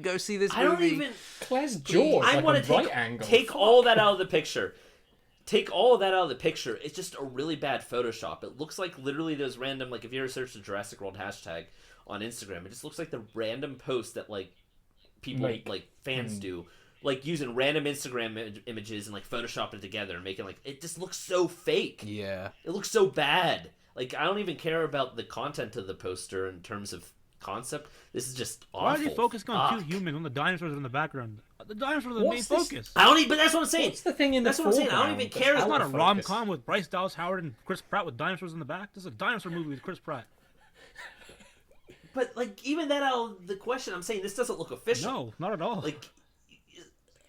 Go see this movie. I don't even. Claire's jaw is I like want a to right angle. take all that out of the picture. Take all of that out of the picture. It's just a really bad Photoshop. It looks like literally those random, if you ever search the Jurassic World hashtag on Instagram, it just looks like the random post that people fans do, like using random Instagram images and like photoshopping it together and making it just looks so fake. Yeah. It looks so bad. Like, I don't even care about the content of the poster in terms of concept. This is just awful. Why are you focusing on 2 humans when the dinosaurs are in the background? The dinosaurs are the main focus. I don't even. But that's what I'm saying. What's the thing in the That's what I'm saying. I don't even care. It's not a rom-com with Bryce Dallas Howard and Chris Pratt with dinosaurs in the back. This is a dinosaur movie with Chris Pratt. But even that out of the question, I'm saying this doesn't look official. No, not at all. Like,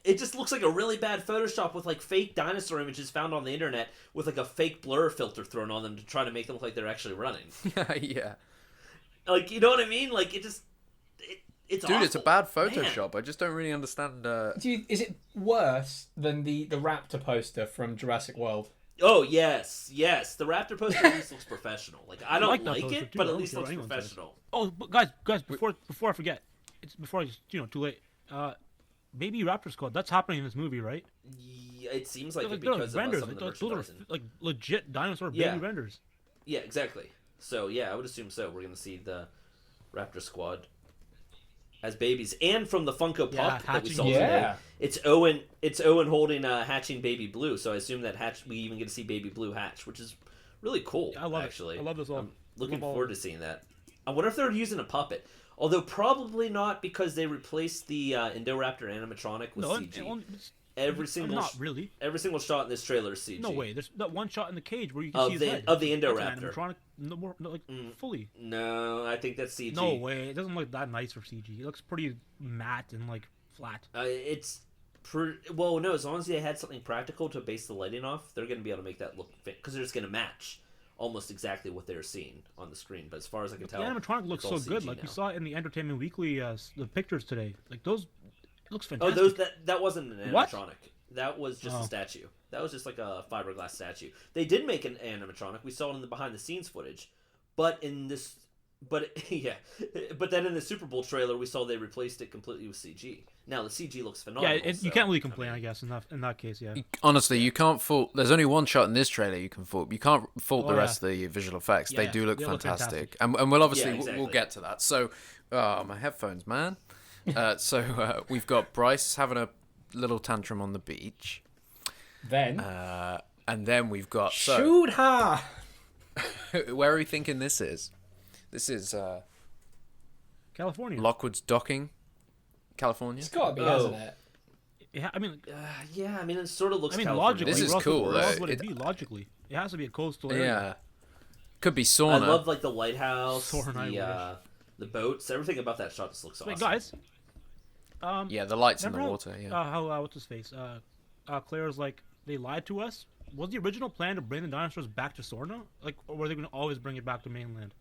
it just looks like a really bad Photoshop with fake dinosaur images found on the internet with a fake blur filter thrown on them to try to make them look like they're actually running. Yeah. You know what I mean? It's Dude, awful. it's a bad Photoshop. Man. I just don't really understand. Is it worse than the raptor poster from Jurassic World? Oh yes. The raptor poster at least looks professional. I don't like it, too. but at least looks professional. Oh, but guys, before I forget, it's before it's too late. Baby Raptor Squad, that's happening in this movie, right? Yeah, it seems like it because of renders. some of the Those are merchandising. legit dinosaur baby renders. Yeah, exactly. So yeah, I would assume so. We're gonna see the Raptor Squad as babies, and from the Funko Pop that we saw today, it's Owen. It's Owen holding hatching baby Blue. So I assume that we even get to see baby Blue hatch, which is really cool. I love actually. it. I love this all. I'm looking forward to seeing that. I wonder if they're using a puppet. Although probably not, because they replaced the Indoraptor animatronic with CG. Every single shot in this trailer is CG. No way. There's that one shot in the cage where you can see his head. Of the Indoraptor. Animatronic, fully. No, I think that's CG. No way. It doesn't look that nice for CG. It looks pretty matte and flat. It's well, no. As long as they had something practical to base the lighting off, they're going to be able to make that look fit, because they're just going to match almost exactly what they're seeing on the screen. But as far as I can tell, the animatronic looks so good. CG we saw it in the Entertainment Weekly the pictures today. Those, it looks fantastic. Oh, that wasn't an animatronic. What? That was just a statue. That was just like a fiberglass statue. They did make an animatronic. We saw it in the behind the scenes footage, but then in the Super Bowl trailer, we saw they replaced it completely with CG. Now the CG looks phenomenal. Yeah, you can't really complain, I guess, in that case. Yeah. Honestly, you can't fault. There's only one shot in this trailer you can fault. You can't fault the rest of the visual effects. They do look fantastic, and we'll obviously we'll get to that. So, my headphones, man. We've got Bryce having a little tantrum on the beach. Then, and then we've got shoot her. Where are we thinking this is? This is California. Lockwood's Docking, California. It's got to be, hasn't it? Yeah, I mean, it sort of looks. Logically, this is cool. What would it be logically? It has to be a coastal area. Yeah, could be sauna. I love the lighthouse, the boats, everything about that shot just looks awesome. Wait, guys. The lights in the water. How what's his face? Claire's they lied to us. Was the original plan to bring the dinosaurs back to Sorna? Or were they going to always bring it back to mainland?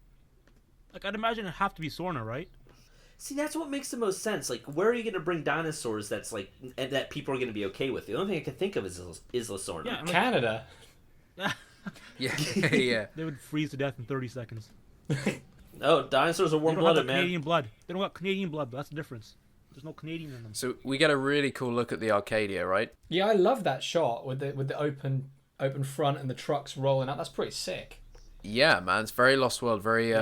I'd imagine it'd have to be Sorna, right? See, that's what makes the most sense. Where are you going to bring dinosaurs that people are going to be okay with? The only thing I can think of is Isla Sorna. Yeah, Canada. yeah. They would freeze to death in 30 seconds. Oh, dinosaurs are warm-blooded, man. Canadian blood. They don't got Canadian blood, but that's the difference. There's no Canadian in them. So we get a really cool look at the Arcadia, right? Yeah, I love that shot with the open front and the trucks rolling out. That's pretty sick. Yeah, man, it's very Lost World. Very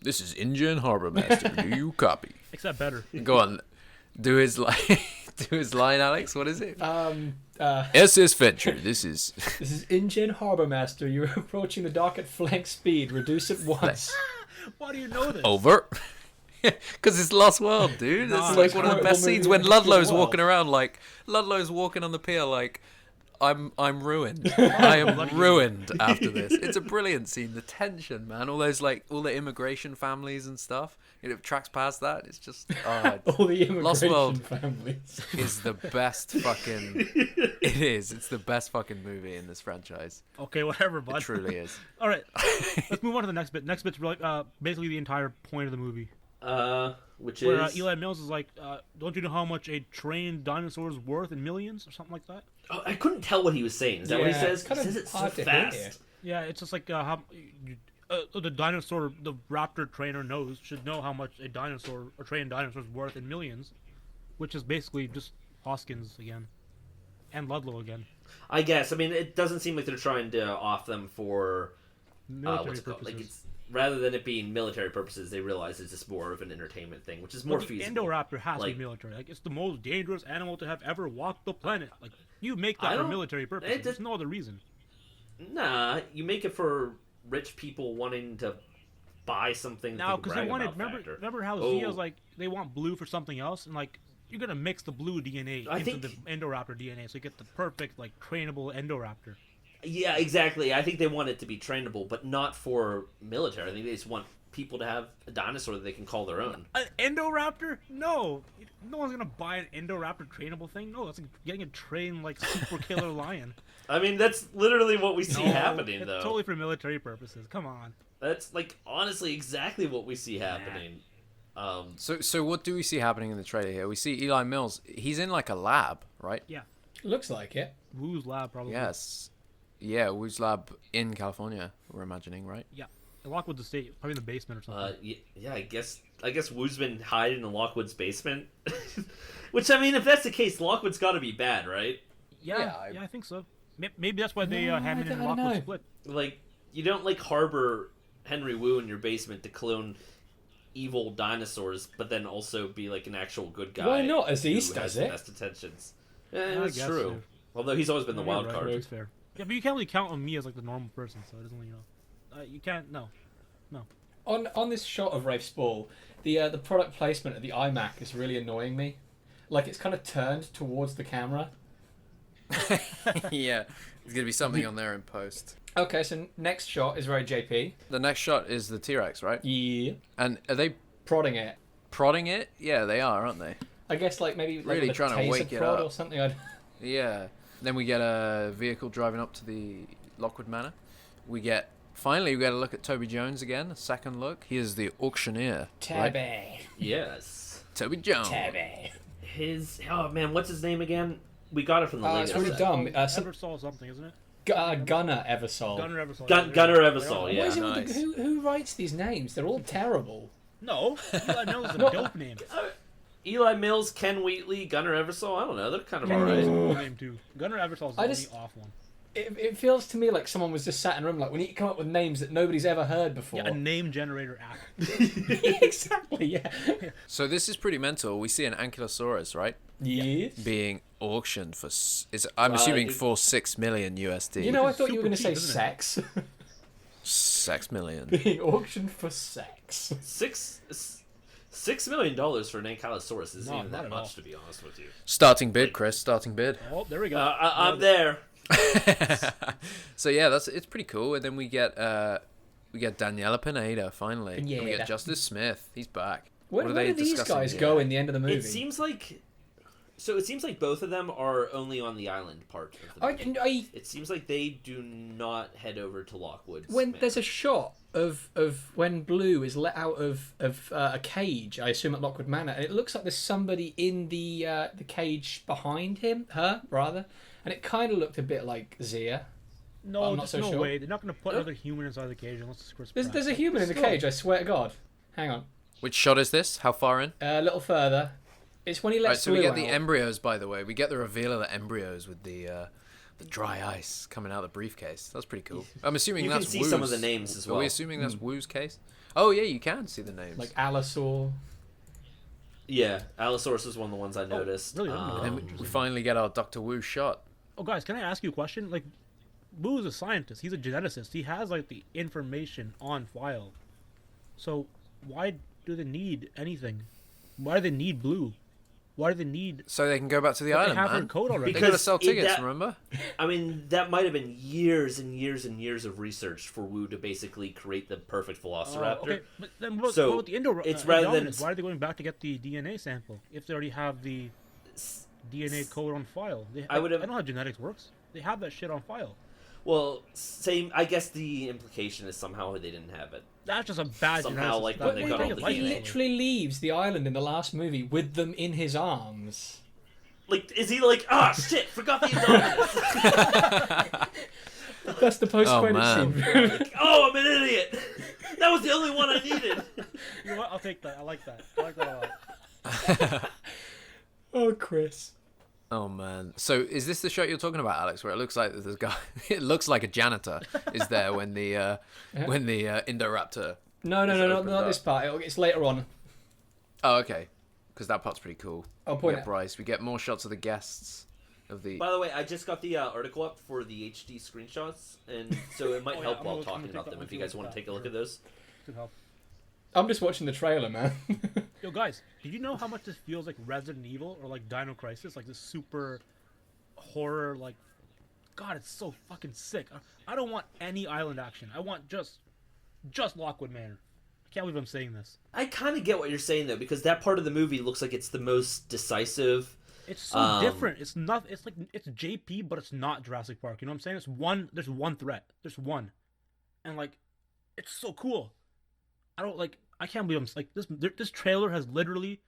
This is InGen Harbor Master. Do you copy? Except better. Go on, do his line, Alex. What is it? SS Venture. This is InGen Harbor Master. You're approaching the dock at flank speed. Reduce it once. Why do you know this? Over. Because it's Lost World, dude. It's one of the best scenes when Ludlow's walking around, Ludlow's walking on the pier, I'm ruined. I am ruined after this. It's a brilliant scene. The tension, man. All those all the immigration families and stuff. It tracks past that. It's just all the immigration Lost World families is the best fucking. It is. It's the best fucking movie in this franchise. Okay, whatever, bud. It truly is. All right, let's move on to the next bit. Next bit's really, basically the entire point of the movie. Which where is Eli Mills is don't you know how much a trained dinosaur is worth in millions or something like that? Oh, I couldn't tell what he was saying. Is that what he says? He says it so fast. Yeah, it's just how the dinosaur, the raptor trainer should know how much a trained dinosaur is worth in millions, which is basically just Hoskins again, and Ludlow again. I guess. I mean, it doesn't seem like they're trying to off them for military purposes. rather than it being military purposes, they realize it's just more of an entertainment thing, which is more But the feasible. Indoraptor has to Like- be military. Like, it's the most dangerous animal to have ever walked the planet. Like, you make I that for don't- military purposes. it There's just- no other reason. Nah, you make it for rich people wanting to buy something. Now, because because they wanted, remember how Oh. Zia's like, they want blue for something else, and like, you're gonna mix the blue DNA I into think- the Indoraptor DNA, so you get the perfect, like, trainable Indoraptor. Yeah, exactly. I think they want it to be trainable, but not for military. I think they just want people to have a dinosaur that they can call their own. An Indoraptor? No. No one's gonna buy an Indoraptor trainable thing. No, that's like getting a trained, like, super killer lion. I mean, that's literally what we see No, happening, it's though. totally for military purposes. Come on. That's like honestly exactly what we see happening. So what do we see happening in the trailer here? We see Eli Mills. He's in like a lab, right? Yeah. Looks like it. Wu's lab, probably. Yes. Yeah, Wu's lab in California, we're imagining, right? Yeah. Lockwood's estate, probably in the basement or something. Yeah, I guess Wu's been hiding in Lockwood's basement. Which I mean, if that's the case, Lockwood's got to be bad, right? Yeah, I think so. Maybe that's why they No, had him I in don't Lockwood know. split. Like you don't like harbor Henry Wu in your basement to clone evil dinosaurs, but then also be like an actual good guy. Why not? who Asees has does the it. best intentions. I That's guess true. so. Although he's always been the Yeah, wild right, card. That's fair. Yeah, but you can't really count on me as like the normal person, so it doesn't really, you can't. No. On this shot of Rafe Spall, the product placement of the iMac is really annoying me. Like it's kind of turned towards the camera. Yeah. There's going to be something on there in post. Okay, so next shot is very JP. The next shot is the T-Rex, right? Yeah. And are they Prodding it. prodding it? Yeah, they are, aren't they? I guess like maybe like Really with a trying to taser wake it prod up. or something. I'd... Yeah. Then we get a vehicle driving up to the Lockwood Manor. Finally, we get a look at Toby Jones again, a second look. He is the auctioneer. Right? Tabby. Yes. Toby Jones. Tabby. Oh man, what's his name again? We got it from the It's Lego really set. dumb. Eversol something, isn't it? Gunner Eversol. Gunner Eversol. Gunner Eversol, What yeah. is it with nice. who writes these names? They're all terrible. No, Eli Mills is a dope name. Eli Mills, Ken Wheatley, Gunner Eversol. I don't know. They're kind of Gunner alright. is a cool name too. Gunner Eversol is the I only just- off one. It feels to me like someone was just sat in a room like, we need to come up with names that nobody's ever heard before. Yeah, a name generator app. Exactly, yeah. So this is pretty mental. We see an Ankylosaurus, right? Yes. Being auctioned for, I'm assuming you- for 6 million USD. You know, I is thought you were super going to say cheap, isn't it? sex. 6 million. Being auctioned for sex. $6 million for an Ankylosaurus isn't No, even not that at all. much, to be honest with you. Starting bid, Chris. Starting bid. Oh, there we go. I'm there. So yeah, it's pretty cool. And then we get Daniela Pineda finally. And we Pineda. get Justice Smith. He's back. Where What are do they these discussing guys here? go in the end of the movie? It seems like both of them are only on the island part of the movie. It seems like they do not head over to Lockwood. when there's a shot of when Blue is let out of a cage, I assume at Lockwood Manor, and it looks like there's somebody in the cage behind her, and it kind of looked a bit like Zia. no, I'm not there's so no sure. way. They're not going to put another human inside the cage unless it's Chris There's Pratt. a human in the Still. cage, I swear to God. Hang on, Which shot is this? How far in? a little further. It's when he Right, lets so we Blue get the out. embryos, by the way. We get the reveal of the embryos with the dry ice coming out of the briefcase. That's pretty cool. I'm assuming You can that's see Wu's. some of the names as Are we well. assuming that's Wu's case? Oh yeah, you can see the names. like Allosaur. Yeah, Allosaurus is one of the ones I noticed. really? I don't know. and then we finally get our Dr. Wu shot. Oh, guys, can I ask you a question? Like, Wu is a scientist. He's a geneticist. He has like the information on file. So why do they need anything? Why do they need Blue? Why do they need? So they can go back to the They island, have her man. code already. They Because gotta sell tickets, that- remember? I mean, that might have been years and years and years of research for Wu to basically create the perfect Velociraptor. Okay, but then what, So, what about the it's rather than- Indominus? Why are they going back to get the DNA sample if they already have the DNA code on file? I would've- I don't know how genetics works. They have that shit on file. Well, same. I guess the implication is somehow they didn't have it. That's just a bad Somehow, geneticist. like, That- when they got take all it the lightly. He DNA. literally leaves the island in the last movie with them in his arms. Like, is he like, ah, shit, forgot the Indominus. That's the post-credit man. scene. Oh, I'm an idiot. That was the only one I needed. You know what? I'll take that. I like that. I like that a lot. Oh, Chris. Oh man! So is this the shot you're talking about, Alex? Where it looks like this guy? It looks like a janitor is there when the Indoraptor. No, not this part. It's later on. Oh, okay. Because that part's pretty cool. I'll We point get it. Bryce. We get more shots of the guests. Of the. By the way, I just got the article up for the HD screenshots, and so it might Oh, yeah, help I'm while gonna talking take about that them one if you too, guys want to take a look for at those. Good help. I'm just watching the trailer, man. Yo, guys, did you know how much this feels like Resident Evil or like Dino Crisis? Like this super horror, like, God, it's so fucking sick. I don't want any island action. I want just Lockwood Manor. I can't believe I'm saying this. I kind of get what you're saying though, because that part of the movie looks like it's the most decisive. It's so different. It's not. It's like it's JP, but it's not Jurassic Park. You know what I'm saying? It's one. There's one threat. There's one, and like, it's so cool. I can't believe I'm like this. This trailer has literally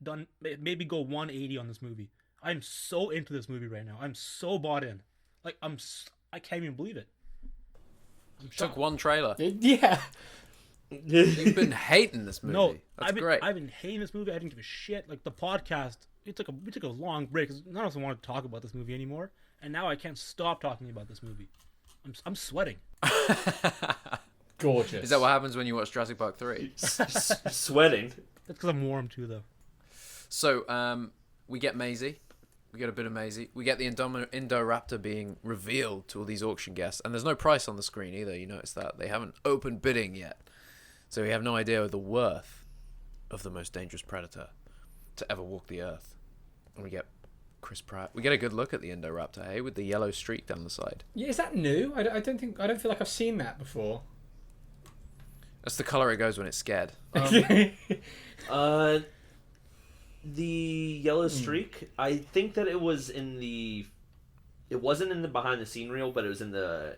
done maybe go 180 on this movie. I'm so into this movie right now. I'm so bought in. Like I can't even believe it. I'm Took shocked. one trailer. Yeah. You've been hating this movie. No, That's great. I've been hating this movie. I didn't give a shit. Like the podcast, we took a long break because none of us wanted to talk about this movie anymore. And now I can't stop talking about this movie. I'm sweating. Gorgeous. Is that what happens when you watch Jurassic Park 3? Sweating. That's because I'm warm too, though. So, we get Maisie. We get a bit of Maisie. We get the Indoraptor being revealed to all these auction guests. And there's no price on the screen either. You notice that? They haven't opened bidding yet. So we have no idea of the worth of the most dangerous predator to ever walk the earth. And we get Chris Pratt. We get a good look at the Indoraptor, hey, with the yellow streak down the side. Yeah, is that new? I don't feel like I've seen that before. That's the colour it goes when it's scared. The yellow streak. I think that it was in the. It wasn't in the behind the scene reel, but it was in the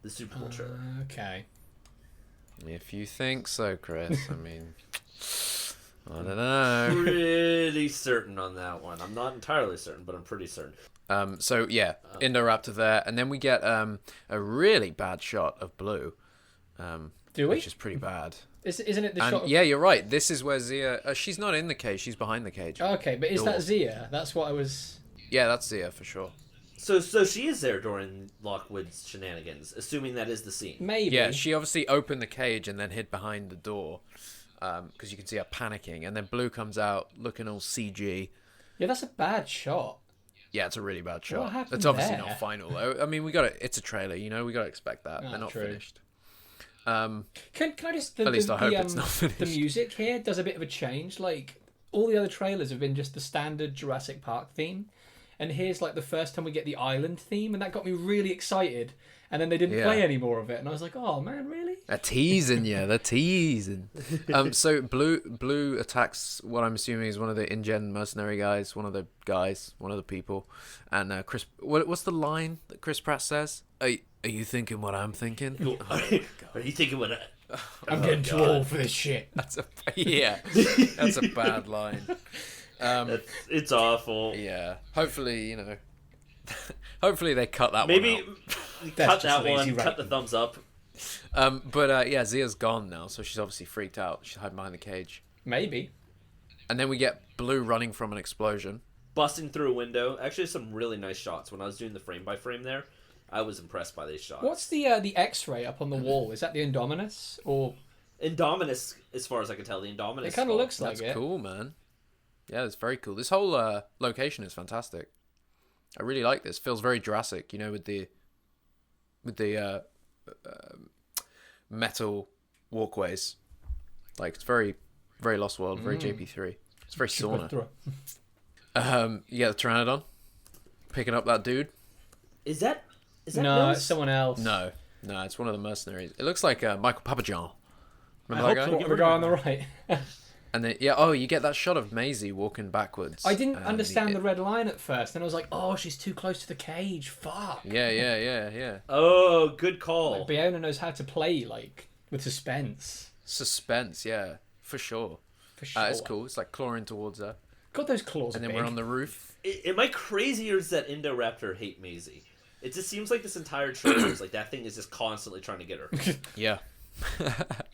Super Bowl trailer. Okay. If you think so, Chris. I mean, I don't know. Pretty certain on that one. I'm not entirely certain, but I'm pretty certain. So yeah, Indoraptor there, and then we get a really bad shot of Blue. Do we? Which is pretty bad. Isn't it the And shot? yeah, you're right. This is where Zia. She's not in the cage. She's behind the cage. Okay, but is Door. that Zia? That's what I was. Yeah, that's Zia for sure. So she is there during Lockwood's shenanigans, assuming that is the scene. Maybe. Yeah, she obviously opened the cage and then hid behind the door, because you can see her panicking, and then Blue comes out looking all CG. Yeah, that's a bad shot. Yeah, it's a really bad shot. What happened It's obviously there? not final though. I mean, it's a trailer, you know. We got to expect that. Ah, They're not true. finished. Can I just? At least I hope it's not The finished. music here does a bit of a change. Like all the other trailers have been just the standard Jurassic Park theme, and here's like the first time we get the island theme, and that got me really excited. And then they didn't Yeah. play any more of it, and I was like, "Oh man, really?" They're teasing you. They're teasing. So Blue attacks what I'm assuming is one of the InGen mercenary guys, one of the people, and Chris. What's the line that Chris Pratt says? Are you thinking what I'm thinking? Are you thinking what? I'm getting too old for this shit. That's a bad line. It's awful. Yeah. Hopefully, hopefully they cut that Maybe one out. cut just that lazy one. Cut the writing. thumbs up. But yeah, Zia's gone now, so she's obviously freaked out. She's hiding behind the cage. Maybe. And then we get Blue running from an explosion. Busting through a window. Actually, some really nice shots. When I was doing the frame by frame there, I was impressed by these shots. What's the X-ray up on the wall? Is that the Indominus or? Indominus, as far as I can tell, the Indominus. It kind of looks like That's it. cool, man. Yeah, it's very cool. This whole location is fantastic. I really like this. Feels very Jurassic, with the metal walkways. Like it's very, very Lost World, very JP3. It's very sauna. You get the Pteranodon picking up that dude. Is that No, Nils? it's someone else. No, it's one of the mercenaries. It looks like Michael Papajon. Remember I that hope guy? so. What, the guy on the right. And then you get that shot of Maisie walking backwards. I didn't and understand the red line at first, and I was like, "Oh, she's too close to the cage. Fuck." Yeah. Oh, good call. Like, Bayona knows how to play with suspense. Suspense, yeah, for sure. For sure. It's cool. It's like clawing towards her, God, those claws. and are then big. we're on the roof. Am I crazy, or is that Indoraptor hate Maisie? It just seems like this entire trailer is like that thing is just constantly trying to get her. Yeah,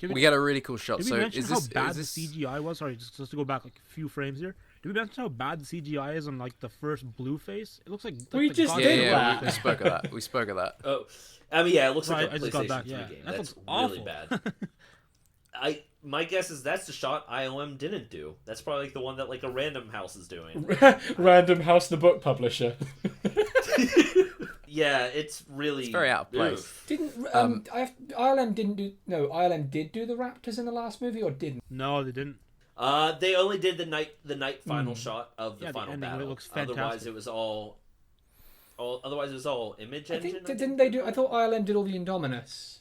We get a really cool shot. Did we So mention is how this bad is this the CGI was? Sorry, just to go back like a few frames here. Did we mention how bad the CGI is on like the first blue face? It looks like We the just god- did yeah, that. we spoke of that. We spoke of that. Oh, I mean, yeah, it looks Right, like I a just got PlayStation back. 3 Yeah, game. that That's looks really awful. bad. My guess is that's the shot IOM didn't do. That's probably like the one that like a random house is doing. Random House, the book publisher. Yeah, it's really It's very out of place. oof. Didn't ILM didn't do? No, ILM did do the Raptors in the last movie, or didn't? No, they didn't. They only did the night final shot of the Yeah, the final ending, it battle. looks Otherwise, fantastic. it was all. Otherwise, it was all image I engine. think didn't they do? I thought ILM did all the Indominus.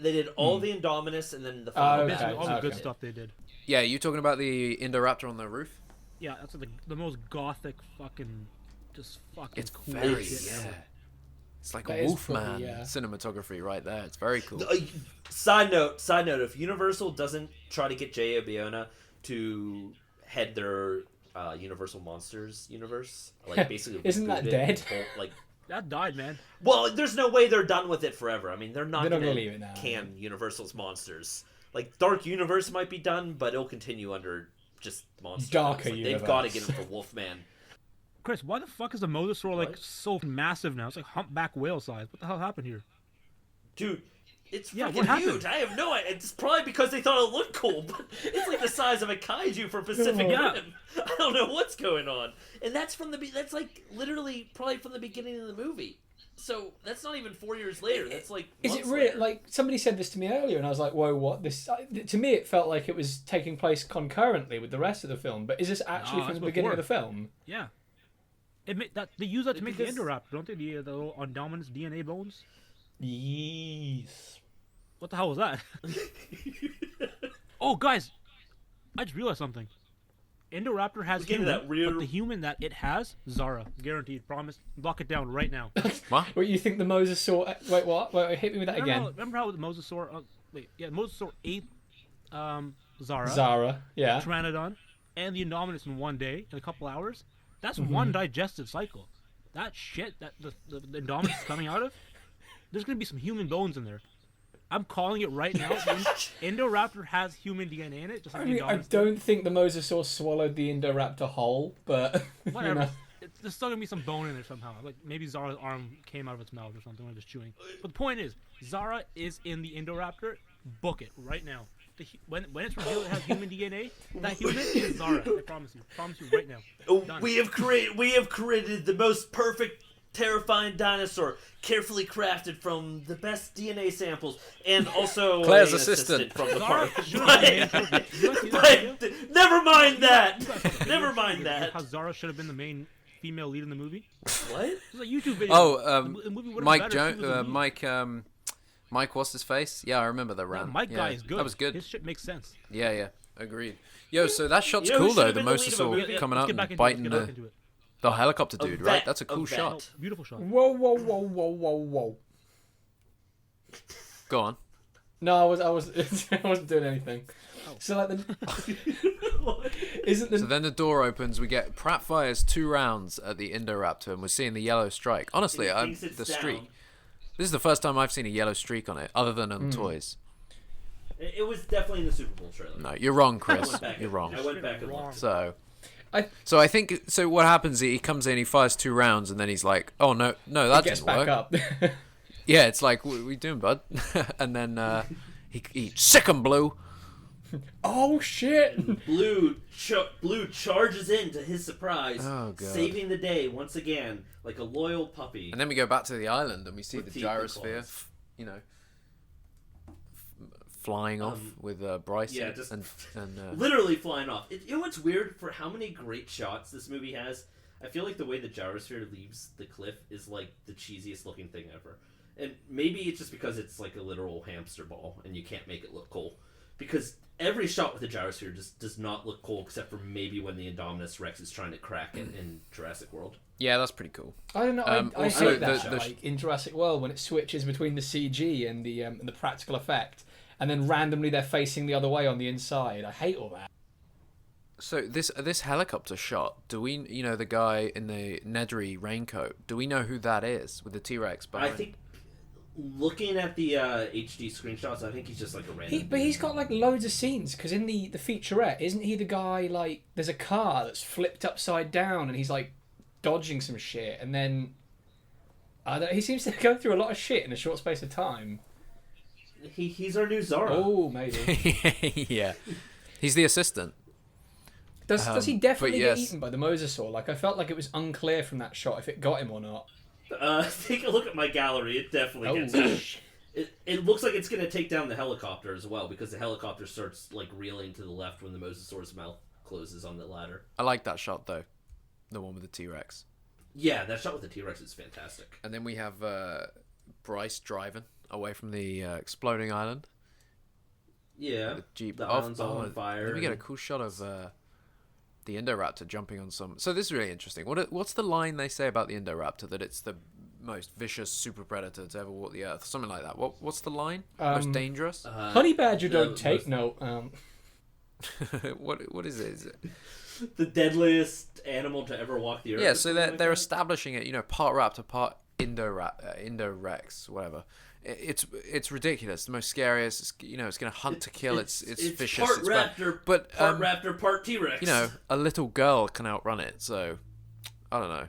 They did all the Indominus and then the final okay. Basically, battle. all the good okay. stuff they did. Yeah, you talking about the Indoraptor on the roof? Yeah, that's like the most gothic fucking, just fucking It's cool very shit ever. It's like That a is Wolfman probably, yeah. cinematography right there. It's very cool. Side note: if Universal doesn't try to get J.A. Bayona to head their Universal Monsters universe, like basically, Isn't that reboot it, dead? like, That died, man. well, there's no way they're done with it forever. I mean, they're not They're not going gonna leave it to now. can Universal's monsters. Like Dark Universe might be done, but it'll continue under just monsters. Darker Like, Universe. they've got to get him for Wolfman. Chris, why the fuck is the mosasaur like What? so massive now? It's like humpback whale size. What the hell happened here? Dude, it's Yeah, freaking what happened? huge. I have no idea. It's probably because they thought it looked cool, but it's like the size of a kaiju from Pacific Yeah. Rim. I don't know what's going on. And that's that's like literally probably from the beginning of the movie. So that's not even 4 years later. That's like Is it months real? later. Like somebody said this to me earlier, and I was like, "Whoa, what?" This to me, it felt like it was taking place concurrently with the rest of the film. But is this actually No, from the that's beginning of before. the film? Yeah. They use that to make the Because- Indoraptor, don't they? The little Indominus DNA bones. Yes. What the hell was that? Oh, guys, I just realized something. Indoraptor has Look into human, that rear- but the human that it has, Zara, guaranteed, promise. Lock it down right now. What? Wait, you think the mosasaur? Wait, what? Wait, hit me with that again. Remember how the mosasaur? Mosasaur ate Zara, Zara, yeah. Pteranodon, and the Indominus in one day, in a couple hours. That's Mm-hmm. one digestive cycle. That shit that the Indominus is coming out of, there's gonna be some human bones in there. I'm calling it right now. Indoraptor has human DNA in it, just like I the mean, I Indominus. don't think the mosasaur swallowed the Indoraptor whole, but Whatever. you know. There's still gonna be some bone in there somehow. Like maybe Zara's arm came out of its mouth or something when it was chewing. But the point is, Zara is in the Indoraptor. Book it right now. When it's revealed it has human DNA, that human is Zara. I promise you. Promise you right now. Done. We have created the most perfect, terrifying dinosaur, carefully crafted from the best DNA samples, and also Claire's an assistant. from the Zara park. should have been the main. You guys see that video? But never mind that. You guys saw the Never video? mind that. How Zara should have been the main female lead in the movie. What? It's a YouTube video. Oh, The movie would've been Mike better if she was a lead. Mike, what's his face? Yeah, I remember the Yeah, rant. Mike yeah, guy is good. That was good. His shit makes sense. Yeah, agreed. Yo, so that shot's You know who cool though. should've The been the lead of a mosasaur movie? coming Let's up get and back into it. biting Let's get back into it. the helicopter A dude, vet, right? That's a a cool vet. shot. No, beautiful shot. Whoa, whoa, whoa, whoa, whoa, whoa. Go on. No, I was I wasn't doing anything. So like the isn't the So then the door opens. We get Pratt fires 2 rounds at the Indoraptor, and we're seeing the yellow strike. Honestly, And he sits the down. streak. This is the first time I've seen a yellow streak on it, other than on toys. It was definitely in the Super Bowl trailer. No, you're wrong, I Chris. went back You're and- wrong. I went back and Wrong. looked. So I I think what happens? He comes in, he fires 2 rounds, and then he's like, "Oh no, that gets didn't back work." up. Yeah, it's like, "What are we doing, bud?" And then he sick 'em blue. Oh shit! Blue charges in to his surprise, Oh, God. saving the day once again, like a loyal puppy. And then we go back to the island, and we see With the teeth and gyrosphere, claws. you know, flying off with Bryce yeah, just- and Literally flying off. You know what's weird? For how many great shots this movie has, I feel like the way the gyrosphere leaves the cliff is like the cheesiest looking thing ever. And maybe it's just because it's like a literal hamster ball and you can't make it look cool. Because every shot with the gyrosphere just does not look cool except for maybe when the Indominus Rex is trying to crack it in Jurassic World. yeah, that's pretty cool. I don't know. I also, hate that the- like in Jurassic World when it switches between the CG and the practical effect, and then randomly they're facing the other way on the inside. I hate all that. So this helicopter shot, do we, the guy in the Nedry raincoat, do we know who that is with the T-Rex behind? I think Looking at the HD screenshots, I think he's just like a random. But he's got like loads of scenes because in the featurette, isn't he the guy like there's a car that's flipped upside down and he's like dodging some shit and then he seems to go through a lot of shit in a short space of time. He's our new Zara. Oh, maybe. Yeah, he's the assistant. Does he definitely yes. get eaten by the mosasaur? Like I felt like it was unclear from that shot if it got him or not. Take a look at my gallery. It definitely gets. It looks like it's going to take down the helicopter as well because the helicopter starts like reeling to the left when the mosasaur's mouth closes on the ladder. I like that shot though, the one with the T-Rex. Yeah, that shot with the T-Rex is fantastic. And then we have Bryce driving away from the exploding island. Yeah, The Jeep the off. island's all on fire. Then we get a cool shot of the Indoraptor jumping on some. So this is really interesting. What's the line they say about the Indoraptor? That it's the most vicious super predator to ever walk the earth, something like that. What's the line? Most dangerous? Honey badger don't take no. What is it? Is it? The deadliest animal to ever walk the earth. Yeah, so they're establishing it. Part raptor, part Indorex, whatever. It's ridiculous. The most scariest. It's going to hunt to kill. It's vicious. Part it's bad. raptor, But part raptor, part T-Rex. A little girl can outrun it. So I don't know.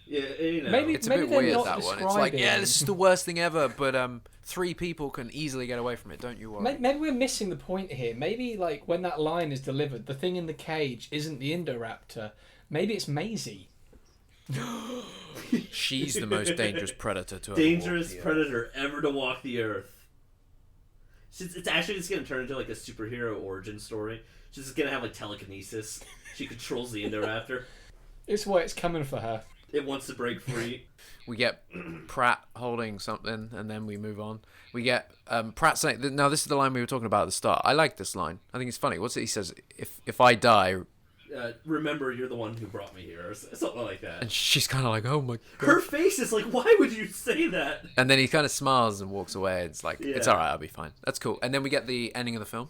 Yeah, Maybe It's a bit they're weird, not that one. It's like, describing- this is the worst thing ever, but 3 people can easily get away from it. Don't you worry. Maybe we're missing the point here. Maybe like when that line is delivered, the thing in the cage isn't the Indoraptor. Maybe it's Maisie. She's the most dangerous predator to ever dangerous walk the earth. predator ever to walk the earth. It's actually just going to turn into like a superhero origin story. She's just going to have like telekinesis. She controls the Indoraptor. It's why it's coming for her. It wants to break free. We get Pratt holding something, and then we move on. We get Pratt saying, now this is the line we were talking about at the start. I like this line. I think it's funny. What's it he says? If I die... Remember, you're the one who brought me here, or something like that. And she's kind of like, oh my God. Her face is like, why would you say that? And then he kind of smiles and walks away. It's like, it's Yeah. all right, I'll be fine. That's cool. And then we get the ending of the film.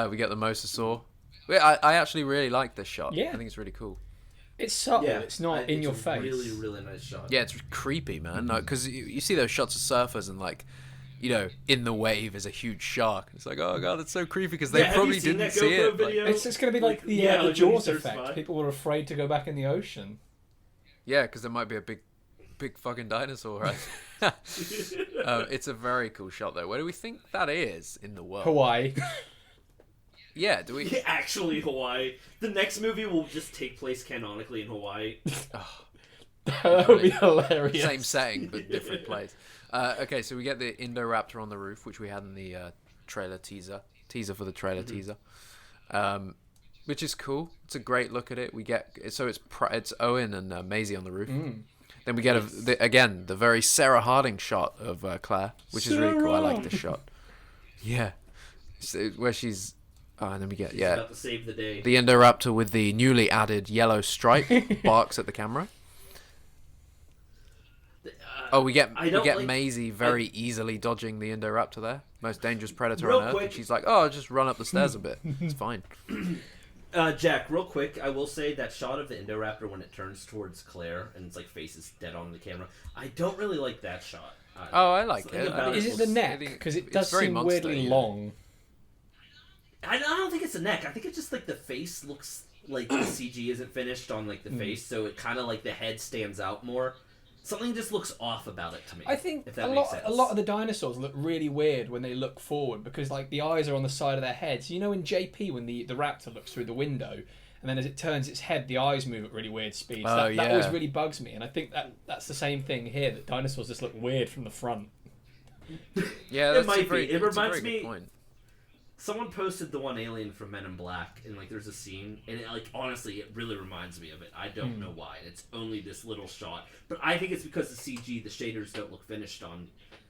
We get the mosasaur. I actually really like this shot. Yeah. I think it's really cool. It's subtle. Yeah, It's not I in think your it's a face. Really, really nice shot. Yeah, it's creepy, man. Because you see those shots of surfers and like, in the wave is a huge shark. It's like, oh God, it's so creepy because they Yeah, have you probably seen didn't that see GoPro it. Like, video? It's just going to be like the like when Jaws he surfs effect. by. People were afraid to go back in the ocean. yeah, because there might be a big fucking dinosaur, right? It's a very cool shot though. Where do we think that is in the world? Hawaii. Yeah, do we? Actually, Hawaii. The next movie will just take place canonically in Hawaii. That would be hilarious. Same setting but different place. Okay, so we get the Indoraptor on the roof, which we had in the trailer teaser for the trailer teaser, which is cool. It's a great look at it. We get it's Owen and Maisie on the roof. Then we get the very Sarah Harding shot of Claire, which is really cool. I like this shot. Yeah, so, where she's. Oh, and then we get She's about to save the day. the Indoraptor with the newly added yellow stripe barks at the camera. We get Maisie very easily dodging the Indoraptor there. Most dangerous predator Real on Earth. quick. And she's like, oh, just run up the stairs a bit. It's fine. Jack, real quick, I will say that shot of the Indoraptor when it turns towards Claire and it's like face is dead on the camera. I don't really like that shot. I like something it. about Is it the neck? Because it does very seem monster, weirdly yeah. long. I don't think it's the neck. I think it's just like the face looks like the CG isn't finished on like the face, so it kind of like the head stands out more. Something just looks off about it to me. I think if that a makes lot sense. of the dinosaurs look really weird when they look forward because like the eyes are on the side of their heads. You know in JP when the raptor looks through the window and then as it turns its head the eyes move at really weird speeds. Oh, That always yeah. really bugs me and I think that's the same thing here that dinosaurs just look weird from the front. Yeah, It that's might a very, be. It that's a reminds very me- good point. Someone posted the one alien from Men in Black, and like there's a scene, and it, like honestly, it really reminds me of it. I don't know why. It's only this little shot, but I think it's because the CG, the shaders don't look finished on,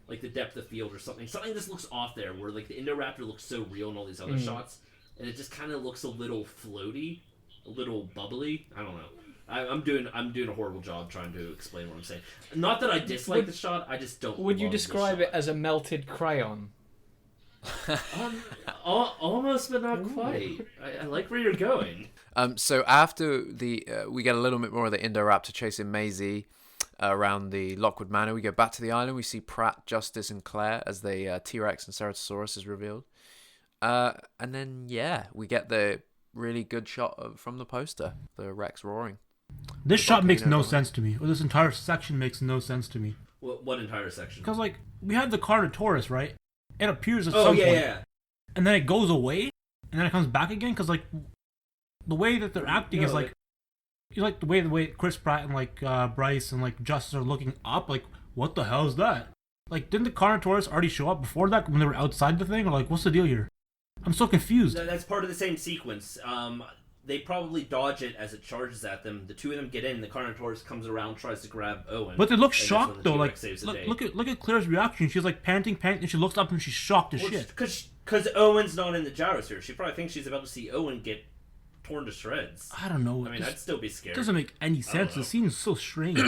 like the depth of field or something. Something just looks off there, where like the Indoraptor looks so real in all these other shots, and it just kind of looks a little floaty, a little bubbly. I don't know. I'm doing a horrible job trying to explain what I'm saying. Not that I dislike the shot, I just don't. Would you love the describe shot. it as a melted crayon? Almost, but not quite. I like where you're going. So after we get a little bit more of the Indoraptor chasing Maisie, around the Lockwood Manor. We go back to the island. We see Pratt, Justice, and Claire as the T-Rex and Ceratosaurus is revealed. And then, we get the really good shot from the poster, the Rex roaring. This shot makes no sense to me. Or this entire section makes no sense to me. What entire section? Because, like, we have the Carnotaurus, right? It appears at some point. Yeah. And then it goes away, and then it comes back again, because, like, the way that they're acting is, like, the way Chris Pratt and, like, Bryce and, like, Justice are looking up, like, what the hell is that? Like, didn't the Carnotaurus already show up before that when they were outside the thing? Or, like, what's the deal here? I'm so confused. That's part of the same sequence. They probably dodge it as it charges at them. The two of them get in. The Carnotaurus comes around, tries to grab Owen. But they look shocked though. Like, look at Claire's reaction. She's like panting, and she looks up and she's shocked as shit. Because Owen's not in the gyrosphere. She probably thinks she's about to see Owen get torn to shreds. I don't know. I mean, I'd still be scared. It doesn't make any sense. The scene is so strange.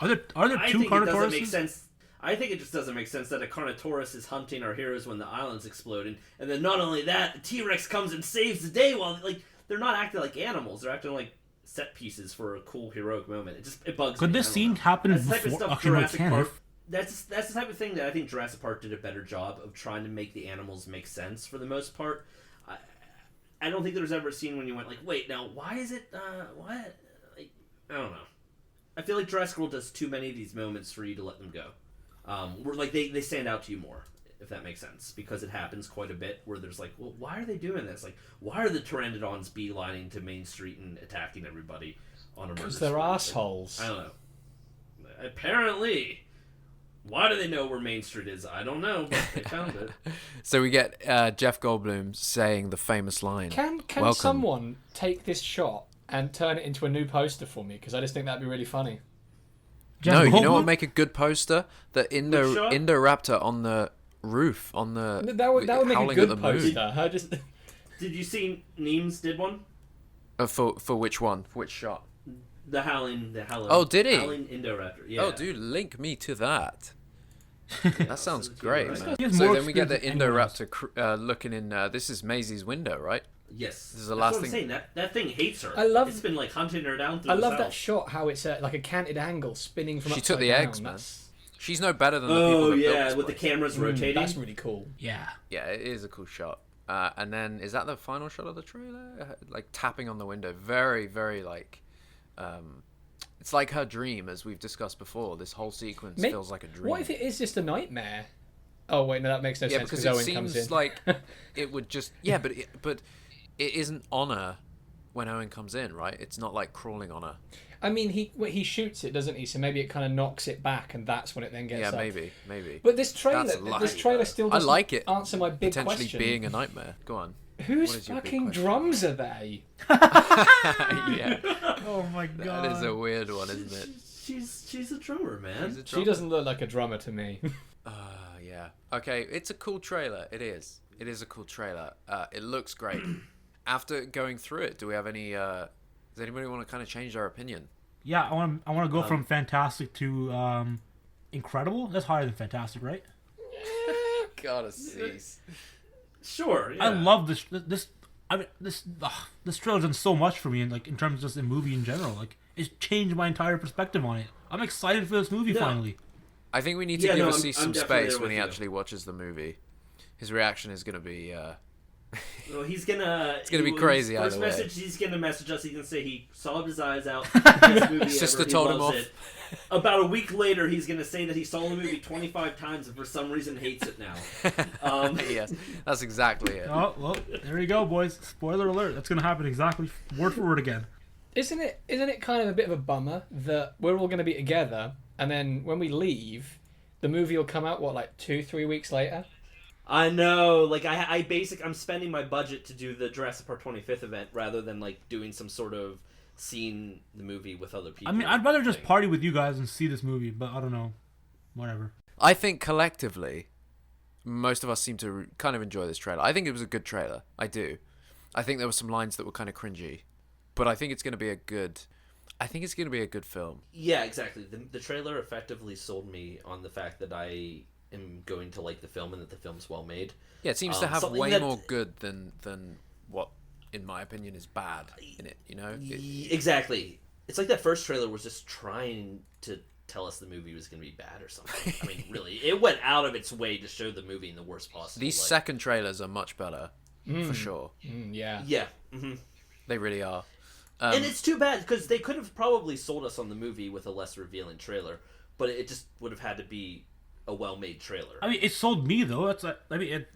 Are there two Carnotauruses? It doesn't make sense. I think it just doesn't make sense that a Carnotaurus is hunting our heroes when the island's exploding, and then not only that, the T-Rex comes and saves the day while they're not acting like animals; they're acting like set pieces for a cool heroic moment. It bugs me. Could this scene happen before Jurassic Park? That's the type of thing that I think Jurassic Park did a better job of trying to make the animals make sense for the most part. I don't think there was ever a scene when you went like, wait, now why is it what? Like, I don't know. I feel like Jurassic World does too many of these moments for you to let them go. Where like they stand out to you more, if that makes sense, because it happens quite a bit where there's like, well, why are they doing this? Like, why are the pteranodons beelining to Main Street and attacking everybody on a murder? Because they're assholes. I don't know. Apparently, why do they know where Main Street is? I don't know, but they found it. So we get Jeff Goldblum saying the famous line. Can someone take this shot and turn it into a new poster for me? Because I just think that'd be really funny. No, you know what would make a good poster? The Indoraptor on the roof, on the that would make a good poster. Did you see Neems did one? For which one? For which shot? The howling. Oh, did he? Howling Indoraptor. Yeah. Oh, dude, link me to that. That sounds great, man. So then we get the Indoraptor looking in. This is Maisie's window, right? Yes. This is the last thing. I'm saying. That thing hates her. It's been like hunting her down. I love that shot. How it's like a canted angle, spinning from. She took the eggs, man. She's no better than the people that built this with the cameras rotating. That's really cool. Yeah. Yeah, it is a cool shot. And then is that the final shot of the trailer? Like tapping on the window, very, very like. It's like her dream, as we've discussed before. This whole sequence feels like a dream. What if it is just a nightmare? Oh wait, no, that makes no sense because Owen it comes seems in. like it would just but it isn't on her when Owen comes in, right? It's not like crawling on her. I mean, he shoots it, doesn't he? So maybe it kind of knocks it back, and that's when it then gets up. Maybe. But this trailer still doesn't I like it. Answer my big potentially question. Being a nightmare. Go on. Whose fucking drums are they? Yeah. Oh my god. That is a weird one, isn't it? She's a drummer, man. She doesn't look like a drummer to me. Yeah. Okay, it's a cool trailer. It is. It is a cool trailer. It looks great. After going through it, do we have any? Does anybody want to kind of change their opinion? Yeah, I want to go from fantastic to incredible. That's higher than fantastic, right? God, Asees. Sure. Yeah. I love this. This trailer's done so much for me, and like in terms of just the movie in general. Like it's changed my entire perspective on it. I'm excited for this movie finally. I think we need to give Asees some space when he actually watches the movie. His reaction is going to be. Well, he's gonna. It's gonna be crazy. First either message, way. he's gonna message us. He's gonna say he sobbed his eyes out. Best movie Sister ever. told he him loves off. it. About a week later, he's gonna say that he saw the movie 25 times and for some reason hates it now. Yes, that's exactly it. Oh well, there you go, boys. Spoiler alert. That's gonna happen exactly word for word again. Isn't it kind of a bit of a bummer that we're all gonna be together, and then when we leave, the movie will come out like 2-3 weeks later? I know, like I'm spending my budget to do the Jurassic Park 25th event rather than like doing some sort of seeing the movie with other people. I mean, I'd rather just party with you guys and see this movie, but I don't know, whatever. I think collectively, most of us seem to kind of enjoy this trailer. I think it was a good trailer. I do. I think there were some lines that were kind of cringy, but I think it's going to be a good. I think it's going to be a good film. Yeah, exactly. The trailer effectively sold me on the fact that I am going to like the film and that the film's well made. Yeah, it seems to have way more good than what, in my opinion, is bad in it. You know, exactly. It's like that first trailer was just trying to tell us the movie was going to be bad or something. I mean, really, it went out of its way to show the movie in the worst possible These light. second trailers are much better, for sure. Yeah. Yeah. Mm-hmm. They really are. And it's too bad because they could have probably sold us on the movie with a less revealing trailer, but it just would have had to be a well-made trailer. I mean, it sold me though. That's worth I'm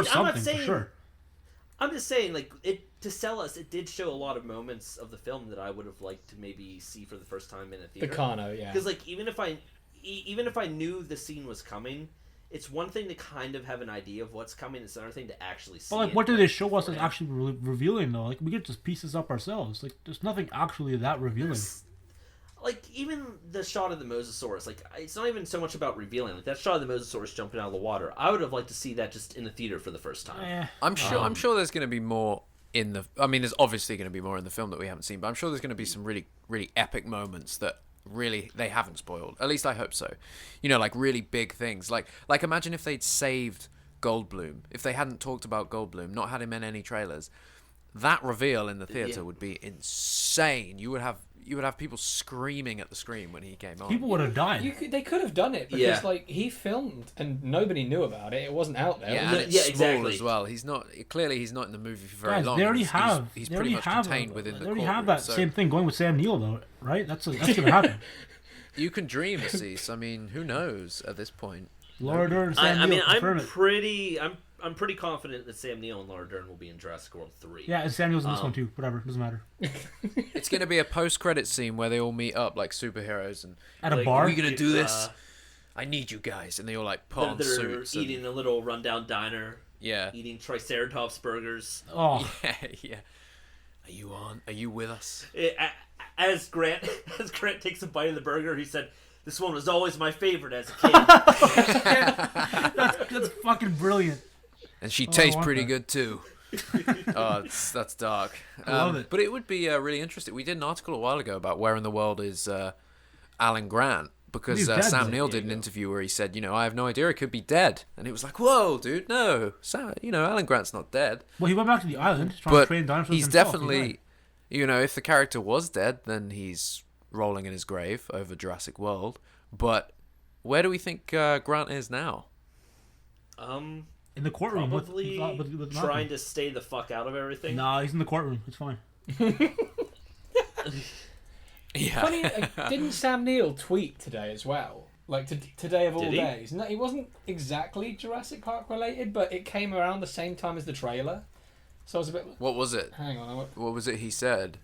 something not saying, for sure. I'm just saying, like, to sell us, it did show a lot of moments of the film that I would have liked to maybe see for the first time in a theater. The Kano, yeah. Because, like, even if I knew the scene was coming, it's one thing to kind of have an idea of what's coming. It's another thing to actually see. But like, what did they show us that's actually revealing though? Like, we get just piece this up ourselves. Like, there's nothing actually that revealing. Like, even the shot of the Mosasaurus, like, it's not even so much about revealing. Like, that shot of the Mosasaurus jumping out of the water, I would have liked to see that just in the theater for the first time. I'm sure there's going to be more in the... I mean, there's obviously going to be more in the film that we haven't seen, but I'm sure there's going to be some really, really epic moments that really they haven't spoiled. At least I hope so. You know, like, really big things. Like imagine if they'd saved Goldblum. If they hadn't talked about Goldblum, not had him in any trailers, that reveal in the theater would be insane. You would have people screaming at the screen when he came on. People would have died. They could have done it because like he filmed and nobody knew about it. It wasn't out there. Yeah, and it's small exactly. as well. He's not in the movie for very Guys, long. they already He's have. He's they pretty already much have contained within the They already courtroom. have that so same thing going with Sam Neill though, right? That's gonna happen. you can dream, Asees. I mean, who knows at this point? Laura Dern and Sam Neill confirm it. I'm pretty confident that Sam Neill and Laura Dern will be in Jurassic World 3. Yeah, and Samuel's in this one too. Whatever, doesn't matter. It's going to be a post-credit scene where they all meet up like superheroes and At a Like, bar. are we going to do this? I need you guys, and they all like put on They're suits. And, eating a little rundown diner, yeah, eating Triceratops burgers. Oh, yeah. Are you on? Are you with us? As Grant takes a bite of the burger, he said, "This one was always my favorite as a kid." that's fucking brilliant. And she tastes want pretty that. good too. Oh, that's dark. I love it. But it would be really interesting. We did an article a while ago about where in the world is Alan Grant, because He's dead, Sam though. Neill did an interview where he said, I have no idea, it could be dead. And it was like, whoa, dude, no. Alan Grant's not dead. Well, he went back to the island trying to But train dinosaurs he's himself. definitely, if the character was dead, then he's rolling in his grave over Jurassic World. But where do we think Grant is now? In the courtroom Probably with trying to stay the fuck out of everything. Nah, he's in the courtroom. It's fine. Yeah. Funny, didn't Sam Neill tweet today as well? Like today of all Did he? days. No, it wasn't exactly Jurassic Park related, but it came around the same time as the trailer. So I was a bit. What was it? Hang on. What was it he said?